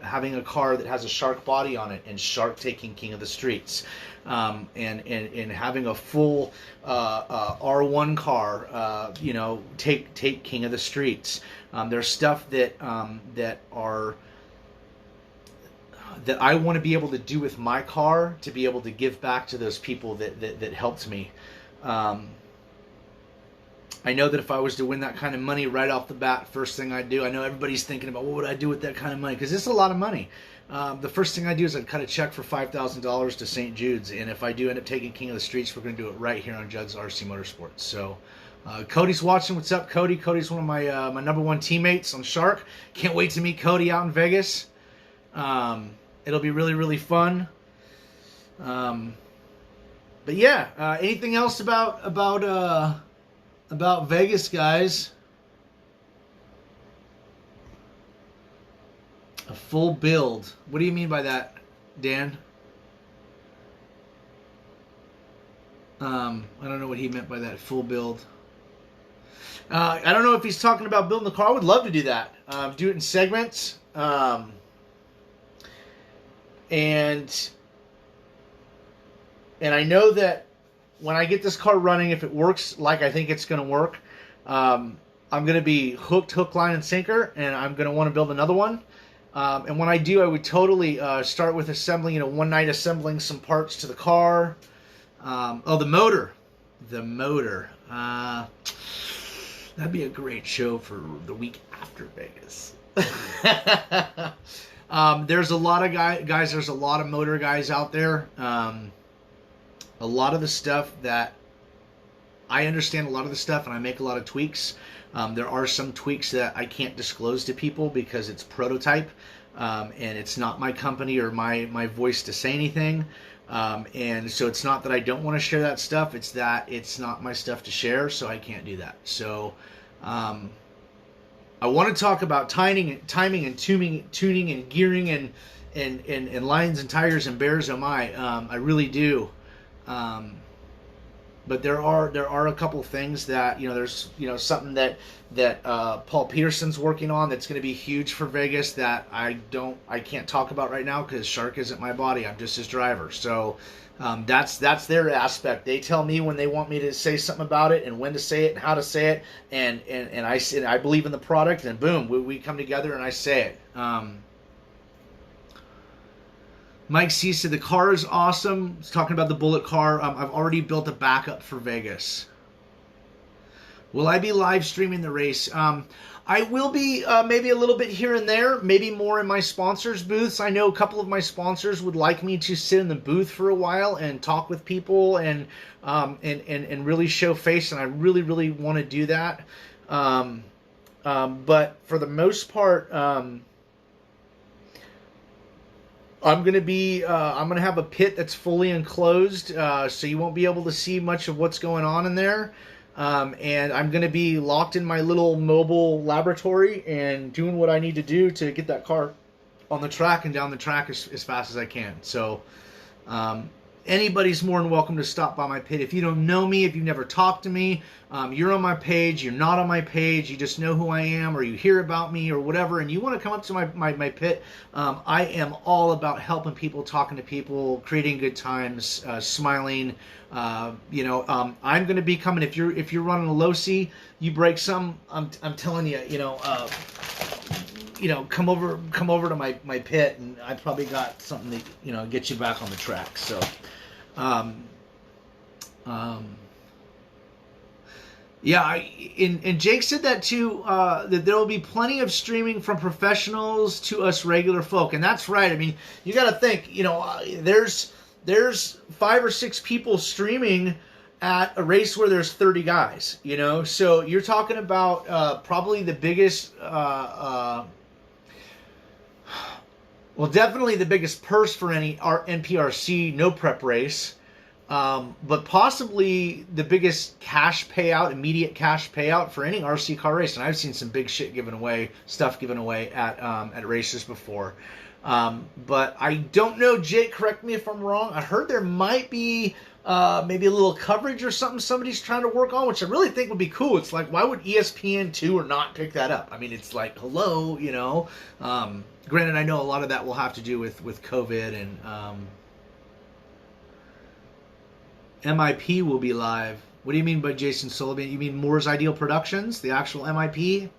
having a car that has a shark body on it and Shark taking King of the Streets, and having a full R1 car, take King of the Streets. There's stuff that that I want to be able to do with my car to be able to give back to those people that helped me. I know that if I was to win that kind of money right off the bat, first thing I'd do, I know everybody's thinking about what would I do with that kind of money, because it's a lot of money. The first thing I do is I'd cut a check for $5,000 to St. Jude's, and if I do end up taking King of the Streets, we're going to do it right here on Judd's RC Motorsports. So Cody's watching. What's up, Cody? Cody's one of my my number one teammates on Shark. Can't wait to meet Cody out in Vegas. It'll be really, really fun. But yeah, anything else about Vegas, guys? A full build. What do you mean by that, Dan? I don't know what he meant by that, full build. I don't know if he's talking about building the car. I would love to do that. Do it in segments. And I know that when I get this car running, if it works like I think it's going to work, I'm going to be hook, line, and sinker, and I'm going to want to build another one. And when I do, I would totally start with assembling, one night assembling some parts to the car. The motor. The motor. That'd be a great show for the week after Vegas. There's a lot of guys, there's a lot of motor guys out there. A lot of the stuff that I understand, a lot of the stuff, and I make a lot of tweaks. There are some tweaks that I can't disclose to people because it's prototype, and it's not my company or my voice to say anything. And so it's not that I don't want to share that stuff, it's that it's not my stuff to share, so I can't do that. So I want to talk about timing and tuning and gearing and lines and tires and bears. I really do. But there are a couple things that there's something that Paul Peterson's working on that's going to be huge for Vegas that I can't talk about right now because Shark isn't my body. I'm just his driver. So that's their aspect. They tell me when they want me to say something about it and when to say it and how to say it, and I believe in the product, and boom, we come together and I say it. Mike C said the car is awesome. He's talking about the Bullet car. I've already built a backup for Vegas. Will I be live streaming the race? I will be, maybe a little bit here and there, maybe more in my sponsors' booths. I know a couple of my sponsors would like me to sit in the booth for a while and talk with people and really show face, and I really, really want to do that. But for the most part, I'm going to have a pit that's fully enclosed, so you won't be able to see much of what's going on in there. And I'm going to be locked in my little mobile laboratory and doing what I need to do to get that car on the track and down the track as fast as I can. So, anybody's more than welcome to stop by my pit. If you don't know me, if you've never talked to me, you're on my page, you're not on my page, you just know who I am, or you hear about me or whatever, and you want to come up to my pit, I am all about helping people, talking to people, creating good times, smiling. I'm going to be coming. If you're running a low C, you break some, I'm telling you, come over to my pit, and I probably got something to get you back on the track. So, yeah, and Jake said that too, that there will be plenty of streaming from professionals to us regular folk, and that's right. I mean, you got to think, there's 5 or 6 people streaming at a race where there's 30 guys, so you're talking about probably the biggest, definitely the biggest purse for any NPRC no prep race. But possibly the biggest cash payout, immediate cash payout for any RC car race. And I've seen some big shit given away, stuff given away at races before. But I don't know, Jake, correct me if I'm wrong. I heard there might be maybe a little coverage or something somebody's trying to work on, which I really think would be cool. It's like, why would ESPN2 or not pick that up? I mean, it's like, hello, you know. Granted, I know a lot of that will have to do with COVID and MIP will be live. What do you mean by Jason Sullivan? You mean Moore's Ideal Productions, the actual MIP?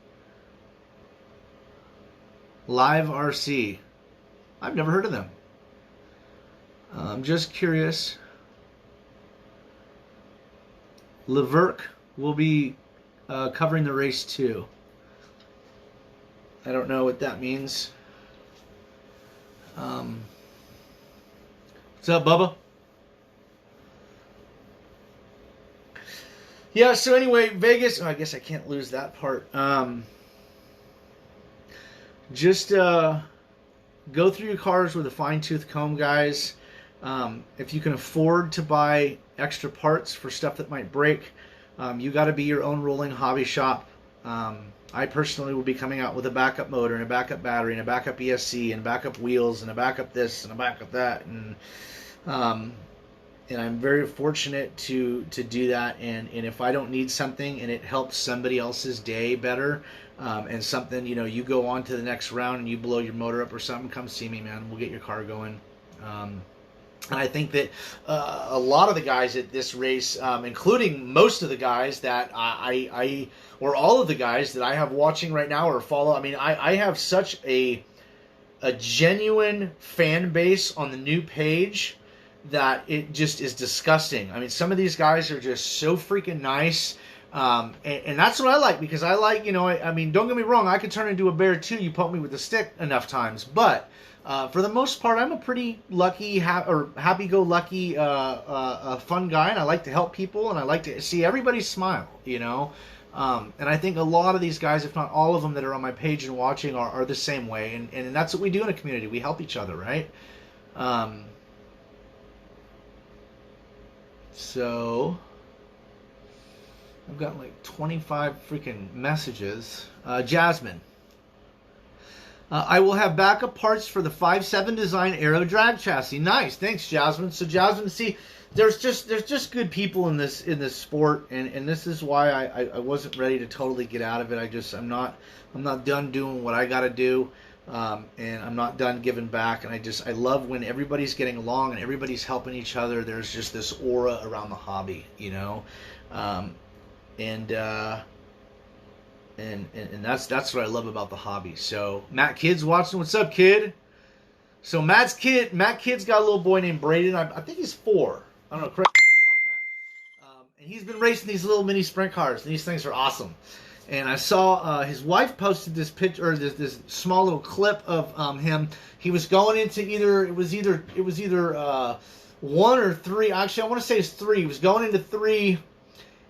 Live RC. I've never heard of them. I'm just curious. Leverk will be covering the race too. I don't know what that means. What's up, Bubba? Yeah, so anyway, Vegas, I guess I can't lose that part. Just go through your cars with a fine-tooth comb, guys. If you can afford to buy extra parts for stuff that might break, you got to be your own rolling hobby shop. I personally will be coming out with a backup motor and a backup battery and a backup ESC and backup wheels and a backup this and a backup that. And I'm very fortunate to do that. And if I don't need something and it helps somebody else's day better, and something, you know, you go on to the next round and you blow your motor up or something, come see me, man. We'll get your car going. And I think that a lot of the guys at this race, including most of the guys that I or all of the guys that I have watching right now or follow, I mean, I have such a genuine fan base on the new page that it just is disgusting. I mean, some of these guys are just so freaking nice. And that's what I like, because I like, you know, I mean, don't get me wrong, I could turn into a bear too. You poke me with a stick enough times. But for the most part, I'm a pretty lucky, happy-go-lucky, fun guy. And I like to help people, and I like to see everybody smile, you know. And I think a lot of these guys, if not all of them that are on my page and watching, are the same way. And that's what we do in a community. We help each other, right? So I've got like 25 freaking messages. Jasmine. I will have backup parts for the 5.7 design aero drag chassis. Nice, thanks, Jasmine. So Jasmine, see, there's just good people in this sport, and this is why I wasn't ready to totally get out of it. I'm not done doing what I got to do. And I'm not done giving back, and I love when everybody's getting along and everybody's helping each other. There's just this aura around the hobby, you know, and that's what I love about the hobby. So Matt Kidd's watching. What's up, Kid? So Matt Kidd's got a little boy named Braden. I think he's 4. I don't know. Correct me if I'm wrong, Matt. And he's been racing these little mini sprint cars, and these things are awesome. And I saw his wife posted this picture, or this small little clip of him. He was going into either 1 or 3. Actually, I want to say it's 3. He was going into 3,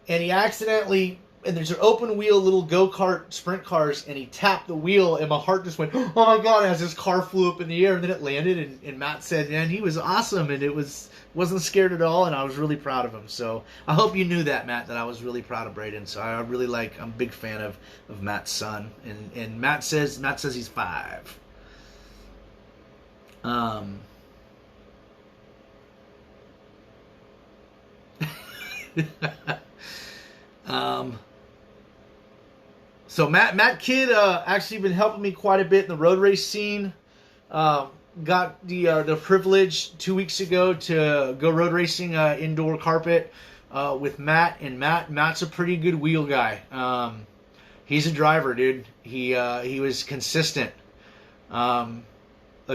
and he accidentally, and there's an open wheel little go-kart sprint cars, and he tapped the wheel, and my heart just went, oh my god, as his car flew up in the air, and then it landed, and Matt said, man, he was awesome, and wasn't scared at all, and I was really proud of him. So I hope you knew that, Matt, that I was really proud of Braden. So I'm a big fan of Matt's son, and Matt says he's 5. So Matt Kidd actually been helping me quite a bit in the road race scene. Got the privilege 2 weeks ago to go road racing indoor carpet with Matt, and Matt's a pretty good wheel guy. He's a driver, dude. He was consistent. A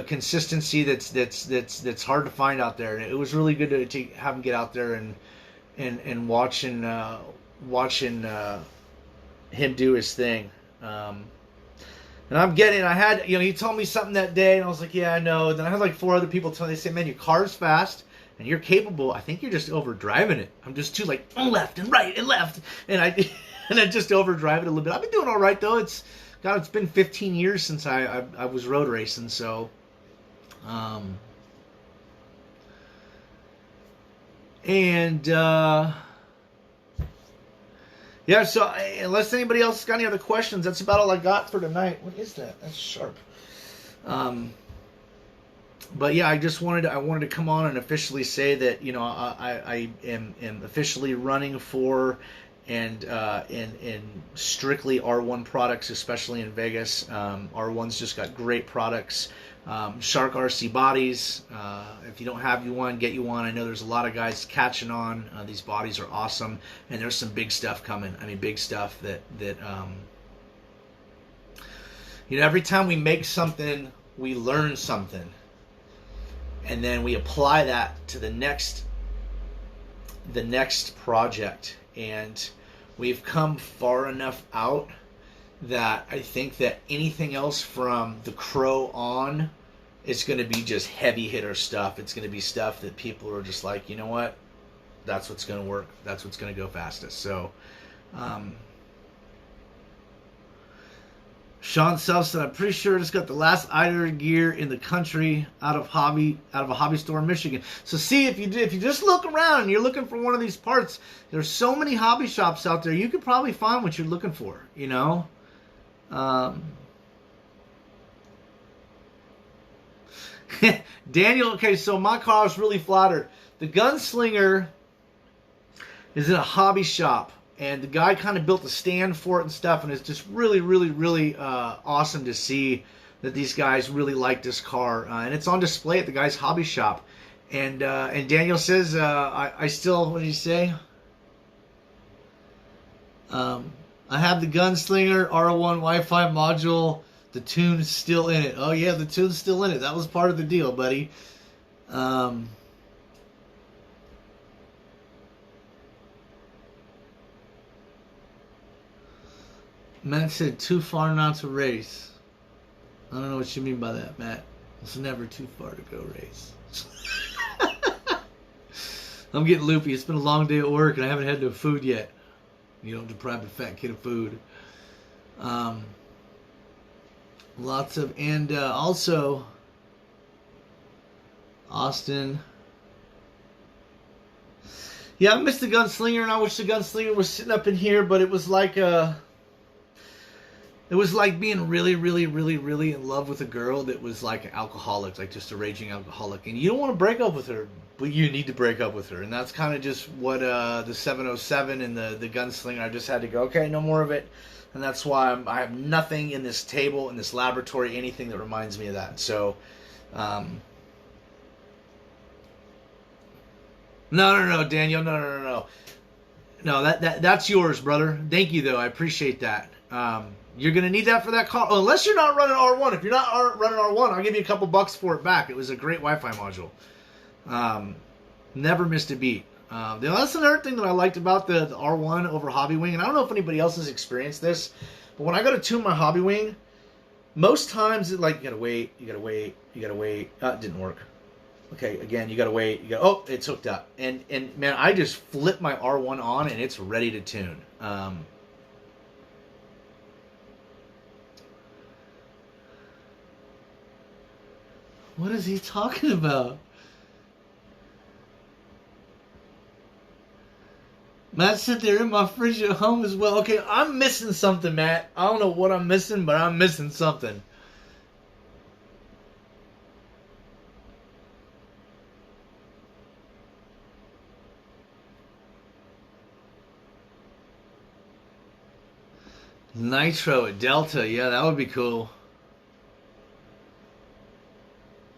consistency that's hard to find out there. And it was really good to have him get out there and watching him do his thing. And I had, he told me something that day, and I was like, yeah, I know. And then I had like 4 other people tell me, they say, man, your car's fast, and you're capable. I think you're just overdriving it. I'm just too like, left and right and left. And I just overdrive it a little bit. I've been doing all right, though. It's been 15 years since I was road racing, so. And yeah, so unless anybody else has got any other questions, that's about all I got for tonight. What is that? That's sharp. But yeah, I wanted to come on and officially say that, you know, I am officially running for and strictly R1 products, especially in Vegas. R1's just got great products. Shark RC bodies. If you don't have you one, get you one. I know there's a lot of guys catching on. These bodies are awesome, and there's some big stuff coming. I mean, big stuff that you know, every time we make something, we learn something, and then we apply that to the next project. And we've come far enough out that I think that anything else from the Crow on is going to be just heavy hitter stuff. It's going to be stuff that people are just like, you know what, that's what's going to work. That's what's going to go fastest. So Sean Self said, I'm pretty sure it's got the last idler gear in the country out of a hobby store in Michigan. So see, if you just look around and you're looking for one of these parts, there's so many hobby shops out there, you could probably find what you're looking for, you know? Daniel, okay, so my car was really flattered. The Gunslinger is in a hobby shop, and the guy kind of built a stand for it and stuff, and it's just really, really, really awesome to see that these guys really like this car. And it's on display at the guy's hobby shop. And Daniel says, I still, what did he say? I have the Gunslinger R1 Wi-Fi module. The tune's still in it. Oh yeah, the tune's still in it. That was part of the deal, buddy. Matt said, too far not to race. I don't know what you mean by that, Matt. It's never too far to go race. I'm getting loopy. It's been a long day at work, and I haven't had no food yet. You don't deprive a fat kid of food. Lots of, and also, Austin. Yeah, I missed the Gunslinger, and I wish the Gunslinger was sitting up in here, but it was like being really, really, really, really in love with a girl that was like an alcoholic, like just a raging alcoholic. And you don't want to break up with her, but you need to break up with her. And that's kind of just what the 707 and the Gunslinger, I just had to go, okay, no more of it. And that's why I have nothing in this table, in this laboratory, anything that reminds me of that. So, no, Daniel, no. No, that's yours, brother. Thank you, though. I appreciate that. You're going to need that for that car. Oh, unless you're not running R1. If you're not running R1, I'll give you a couple bucks for it back. It was a great Wi-Fi module. Never missed a beat. That's another thing that I liked about the R1 over Hobby Wing. And I don't know if anybody else has experienced this, but when I go to tune my Hobby Wing, most times, you gotta wait. It didn't work. Okay, again, you gotta wait. Oh, it's hooked up. And man, I just flip my R1 on and it's ready to tune. What is he talking about? Matt said they're in my fridge at home as well. Okay, I'm missing something, Matt. I don't know what I'm missing, but I'm missing something. Nitro at Delta. Yeah, that would be cool.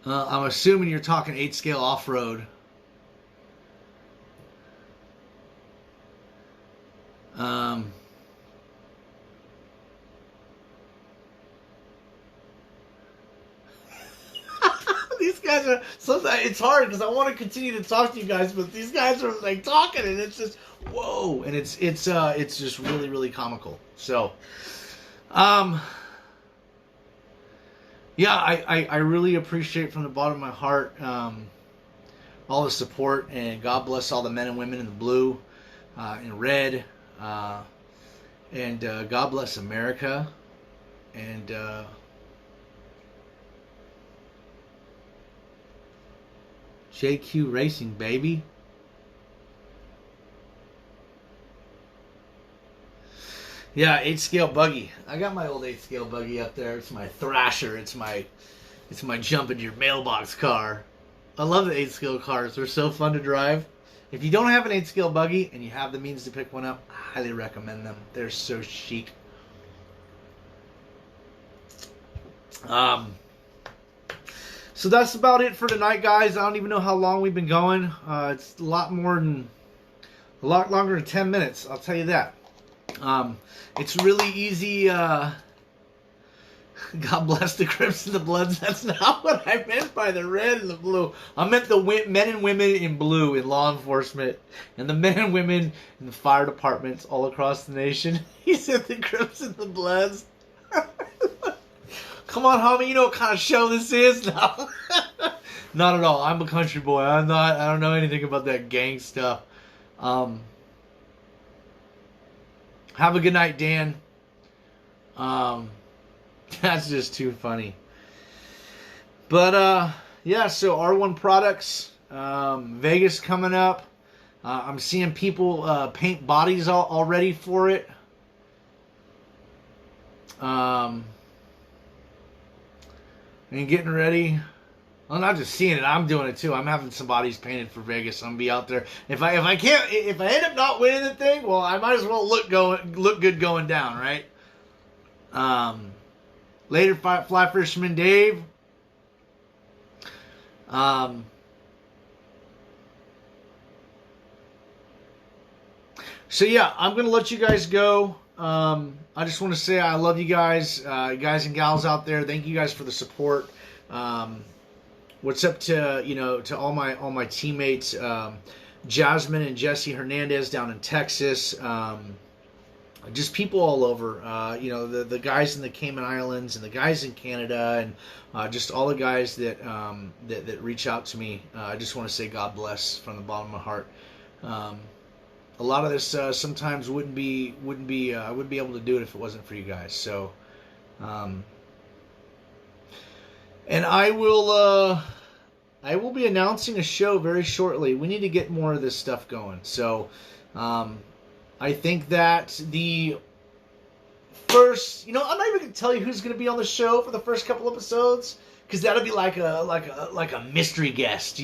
I'm assuming you're talking 8-scale off-road. These guys are, sometimes it's hard because I want to continue to talk to you guys, but these guys are like talking and it's just whoa, and it's just really, really comical. So yeah, I really appreciate from the bottom of my heart all the support, and God bless all the men and women in the blue, in red, and God bless America, and JQ Racing, baby. Yeah, 8 scale buggy. I got my old 8 scale buggy up there. It's my Thrasher. It's my jump into your mailbox car. I love the 8 scale cars. They're so fun to drive. If you don't have an 8 scale buggy and you have the means to pick one up, I highly recommend them. They're so chic. So that's about it for tonight, guys. I don't even know how long we've been going. It's a lot longer than 10 minutes. I'll tell you that. It's really easy. God bless the Crips and the Bloods. That's not what I meant by the red and the blue. I meant the men and women in blue in law enforcement and the men and women in the fire departments all across the nation. He said the Crips and the Bloods. Come on, homie, you know what kind of show this is? No. Not at all. I'm a country boy. I don't know anything about that gang stuff. Have a good night, Dan. That's just too funny. But, yeah, so R1 Products, Vegas coming up. I'm seeing people paint bodies already for it. And getting ready. I'm not just seeing it, I'm doing it too. I'm having some bodies painted for Vegas. I'm gonna be out there. If I end up not winning the thing, well, I might as well look good going down, right? Later, Fly Fisherman Dave. So yeah, I'm gonna let you guys go. I just want to say I love you guys, guys and gals out there. Thank you guys for the support. What's up to all my teammates, Jasmine and Jesse Hernandez down in Texas. Just people all over. The guys in the Cayman Islands and the guys in Canada and just all the guys that reach out to me. I just want to say God bless from the bottom of my heart. A lot of this sometimes wouldn't be I wouldn't be able to do it if it wasn't for you guys. So, and I will be announcing a show very shortly. We need to get more of this stuff going. So, I think that the first, I'm not even gonna tell you who's gonna be on the show for the first couple episodes because that'll be like a mystery guest,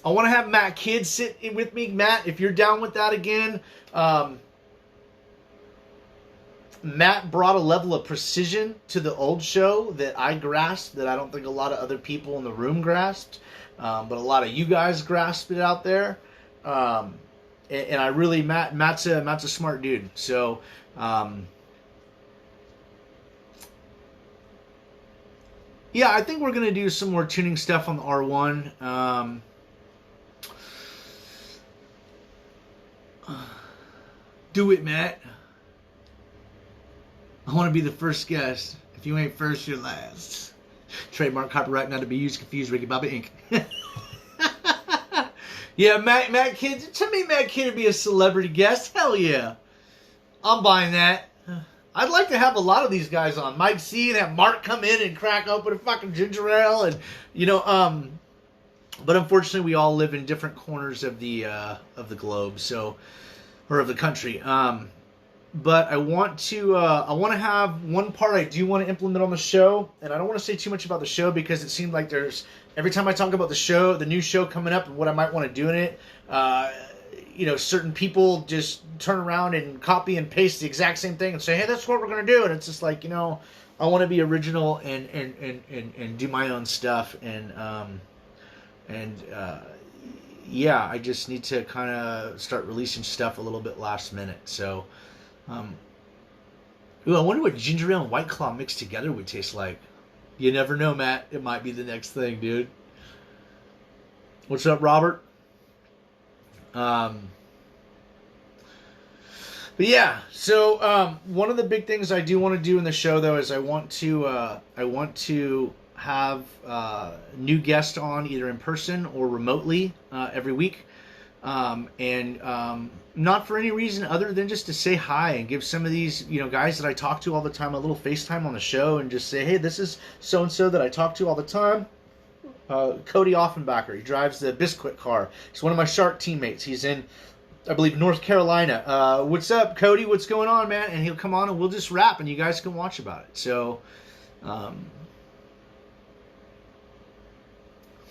I want to have Matt Kidd sit in with me. Matt, if you're down with that again. Matt brought a level of precision to the old show that I grasped that I don't think a lot of other people in the room grasped. But a lot of you guys grasped it out there. And I really, Matt's a smart dude. So, yeah, I think we're going to do some more tuning stuff on the R1. Do it, Matt. I want to be the first guest. If you ain't first, you're last. Trademark, copyright, not to be used, confused, Ricky Bobby Inc. Yeah, Matt Kidd. To me, Matt Kidd would be a celebrity guest. Hell yeah. I'm buying that. I'd like to have a lot of these guys on. Mike C. and have Mark come in and crack open a fucking ginger ale. And, but unfortunately, we all live in different corners of the globe, so, or of the country. But I want to have one part I do want to implement on the show, and I don't want to say too much about the show because it seemed like every time I talk about the new show coming up and what I might want to do in it, certain people just turn around and copy and paste the exact same thing and say, hey, that's what we're going to do. And it's just like, I want to be original and do my own stuff. Yeah, I just need to kind of start releasing stuff a little bit last minute. So, I wonder what ginger ale and White Claw mixed together would taste like. You never know, Matt. It might be the next thing, dude. What's up, Robert? But yeah, so one of the big things I do want to do in the show, though, is I want to have new guests on either in person or remotely every week. Not for any reason other than just to say hi and give some of these, guys that I talk to all the time a little FaceTime on the show and just say, hey, this is so-and-so that I talk to all the time. Cody Offenbacher, he drives the Biscuit car. He's one of my Shark teammates. He's in I believe, North Carolina. What's up, Cody? What's going on, man? And he'll come on and we'll just rap and you guys can watch about it. So,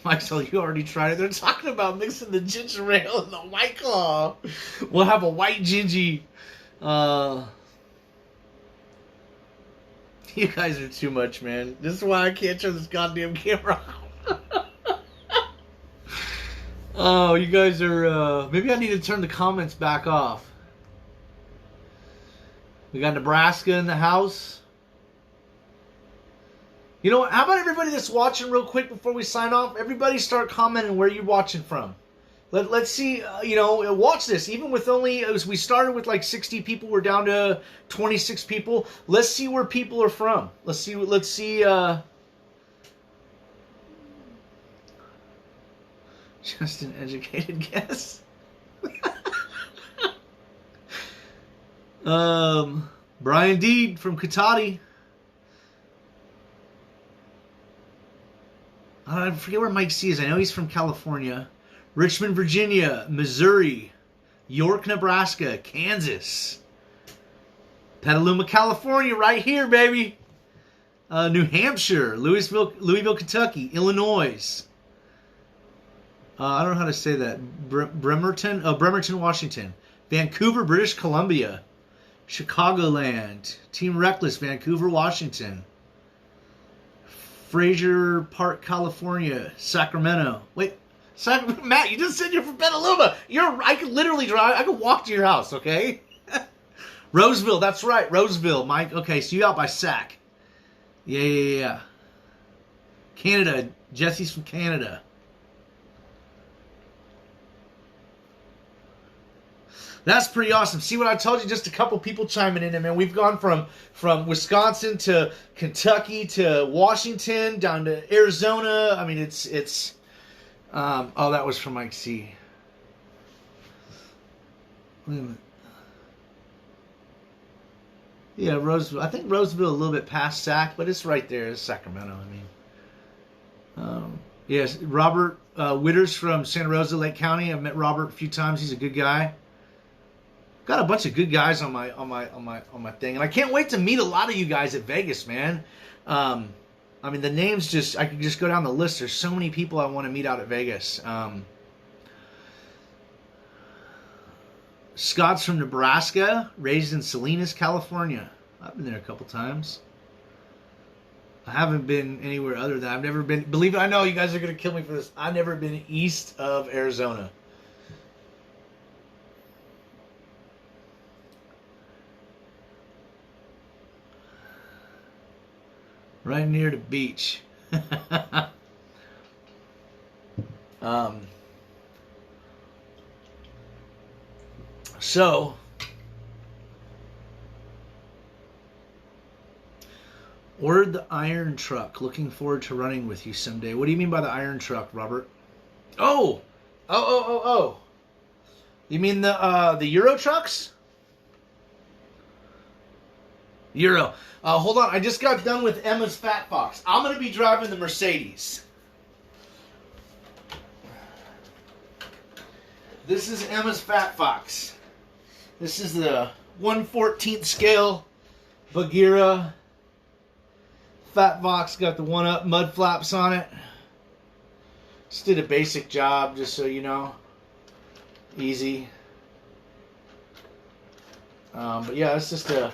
Michael, you already tried it. They're talking about mixing the ginger ale and the White Claw. We'll have a white gingy. You guys are too much, man. This is why I can't turn this goddamn camera off. Oh, you guys are... maybe I need to turn the comments back off. We got Nebraska in the house. You know what? How about everybody that's watching real quick before we sign off? Everybody start commenting where you're watching from. Let's see, watch this. Even with only, as we started with like 60 people, we're down to 26 people. Let's see where people are from. Let's see, just an educated guess. Brian Deed from Katati. I forget where Mike C is. I know he's from California. Richmond, Virginia, Missouri, York, Nebraska, Kansas, Petaluma, California, right here, baby. New Hampshire, Louisville, Kentucky, Illinois. I don't know how to say that. Bremerton, Washington, Vancouver, British Columbia, Chicagoland, Team Reckless, Vancouver, Washington, Fraser Park, California, Sacramento. Wait. Matt, you just said you're from Petaluma. I could literally drive. I could walk to your house, okay? Roseville, that's right. Roseville, Mike. Okay, so you out by Sac. Yeah. Canada. Jesse's from Canada. That's pretty awesome. See what I told you? Just a couple people chiming in there, man. We've gone from Wisconsin to Kentucky to Washington down to Arizona. I mean, it's oh, that was from Mike C. Yeah, Roseville. I think Roseville a little bit past Sac, but it's right there. It's Sacramento. I mean, yes, Robert Witters from Santa Rosa, Lake County. I've met Robert a few times. He's a good guy. Got a bunch of good guys on my thing, and I can't wait to meet a lot of you guys at Vegas, man. I mean, the names I could just go down the list. There's so many people I want to meet out at Vegas. Scott's from Nebraska, raised in Salinas, California. I've been there a couple times. I haven't been anywhere other than, I've never been, believe it, I know you guys are going to kill me for this. I've never been east of Arizona. Right near the beach. So, ordered the Iron Truck. Looking forward to running with you someday. What do you mean by the Iron Truck, Robert? Oh. You mean the Euro trucks? Euro. Hold on, I just got done with Emma's Fat Fox. I'm going to be driving the Mercedes. This is Emma's Fat Fox. This is the 1/14th scale Bagheera. Fat Fox got the 1-up mud flaps on it. Just did a basic job, just so you know. Easy. But yeah, it's just a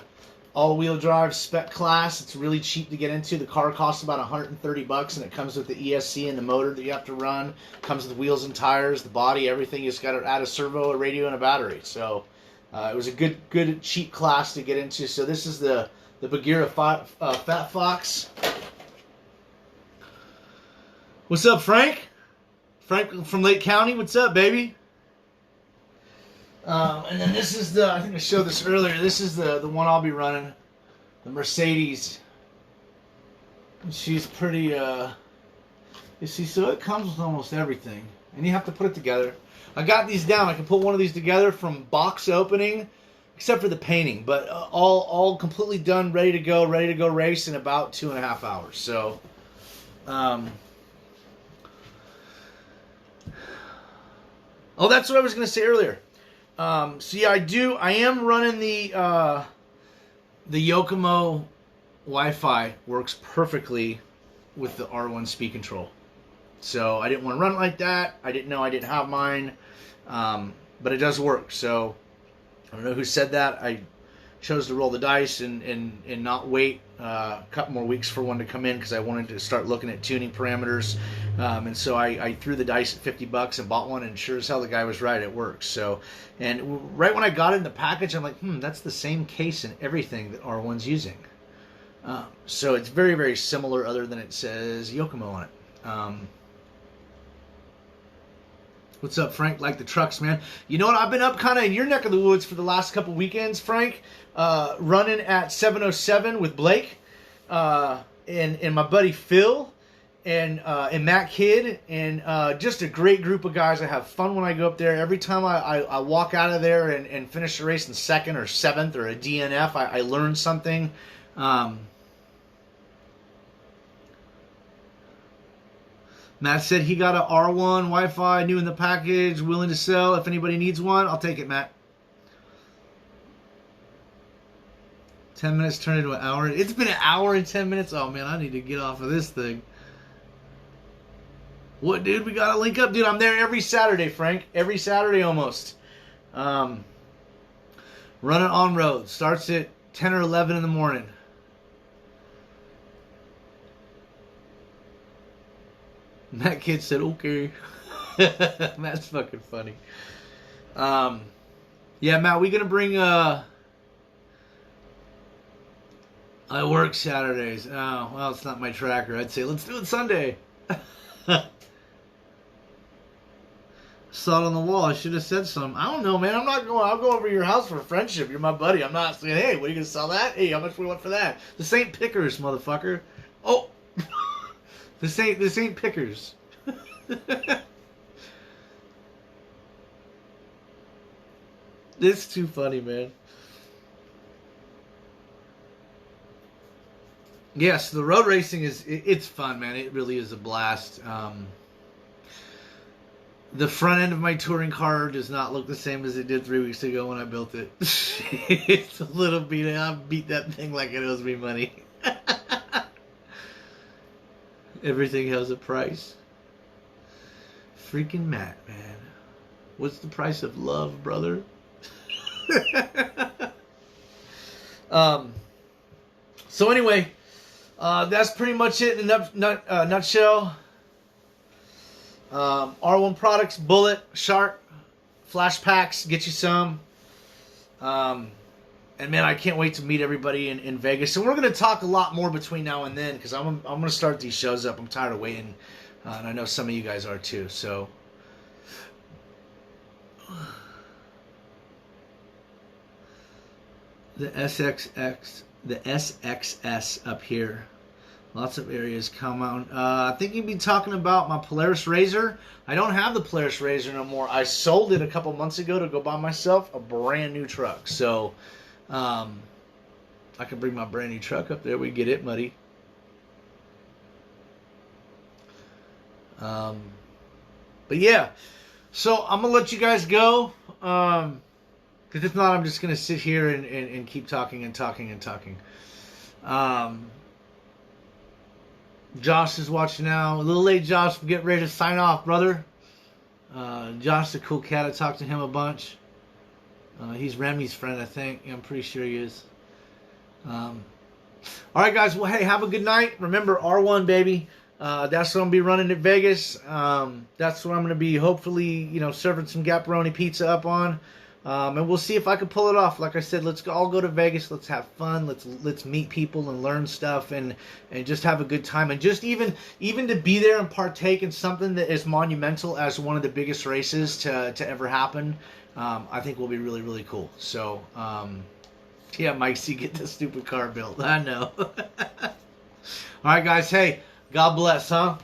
all-wheel drive spec class. It's really cheap to get into. The car costs about $130, and it comes with the ESC and the motor that you have to run. Comes with wheels and tires, the body, everything. You just got to add a servo, a radio, and a battery. So it was a good cheap class to get into. So this is the Bagheera Fat Fox. What's up, Frank? Frank from Lake County. What's up, baby? And then this is I think I showed this earlier. This is the one I'll be running. The Mercedes. She's pretty, you see, so it comes with almost everything. And you have to put it together. I got these down. I can put one of these together from box opening, except for the painting. But all completely done, ready to go race in about 2.5 hours. So, oh, that's what I was going to say earlier. So yeah, I am running the Yokomo Wi-Fi works perfectly with the R1 speed control. So I didn't want to run it like that. I didn't know I didn't have mine, but it does work. So I don't know who said that. I chose to roll the dice and not wait a couple more weeks for one to come in because I wanted to start looking at tuning parameters. And so I threw the dice at $50 and bought one, and sure as hell the guy was right. It works. So, and right when I got it in the package, I'm like, that's the same case and everything that R1's using. So it's very, very similar, other than it says Yokomo on it. What's up, Frank? Like the trucks, man. You know what? I've been up kind of in your neck of the woods for the last couple weekends, Frank. Running at 707 with Blake and my buddy Phil and Matt Kidd and just a great group of guys. I have fun when I go up there. Every time I walk out of there and finish the race in second or seventh or a DNF, I learn something. Matt said he got an R1 Wi-Fi, new in the package, willing to sell. If anybody needs one, I'll take it, Matt. 10 minutes turned into an hour. It's been an hour and 10 minutes. Oh, man, I need to get off of this thing. What, dude? We got to link up. Dude, I'm there every Saturday, Frank. Every Saturday almost. Running on road. Starts at 10 or 11 in the morning. Matt Kid said, okay. That's fucking funny. Yeah, Matt, we gonna bring I work Saturdays. Oh, well, it's not my tracker. I'd say let's do it Sunday. Saw it on the wall. I should have said something. I don't know, man. I'm not going. I'll go over to your house for friendship. You're my buddy. I'm not saying, hey, what are you gonna sell that? Hey, how much we want for that? This ain't Pickers, motherfucker. Oh. This ain't Pickers. This is too funny, man. Yes, the road racing it's fun, man. It really is a blast. The front end of my touring car does not look the same as it did 3 weeks ago when I built it. It's a little beat. I beat that thing like it owes me money. Everything has a price. Freaking Matt, man. What's the price of love, brother? So anyway, that's pretty much it in a nutshell. R1 products, Bullet, Shark, Flash Packs, get you some. And man, I can't wait to meet everybody in Vegas. And we're going to talk a lot more between now and then because I'm going to start these shows up. I'm tired of waiting. And I know some of you guys are too. So the SXS up here. Lots of areas come out. I think you'd be talking about my Polaris Razor. I don't have the Polaris Razor no more. I sold it a couple months ago to go buy myself a brand new truck. So I can bring my brand new truck up there. We get it muddy. But yeah, so I'm gonna let you guys go. Because if not, I'm just gonna sit here and keep talking and talking and talking. Josh is watching now. A little late, Josh. Get ready to sign off, brother. Josh, the cool cat. I talked to him a bunch. He's Remy's friend, I think. I'm pretty sure he is. All right, guys. Well, hey, have a good night. Remember, R1, baby. That's what I'm going to be running at Vegas. That's what I'm going to be, hopefully, serving some Gapperoni pizza up on. And we'll see if I can pull it off. Like I said, let's all go to Vegas. Let's have fun. Let's meet people and learn stuff and just have a good time. And just even to be there and partake in something that is monumental as one of the biggest races to ever happen, I think will be really, really cool. So, yeah, Mike C, get the stupid car built. I know. All right, guys. Hey, God bless, huh?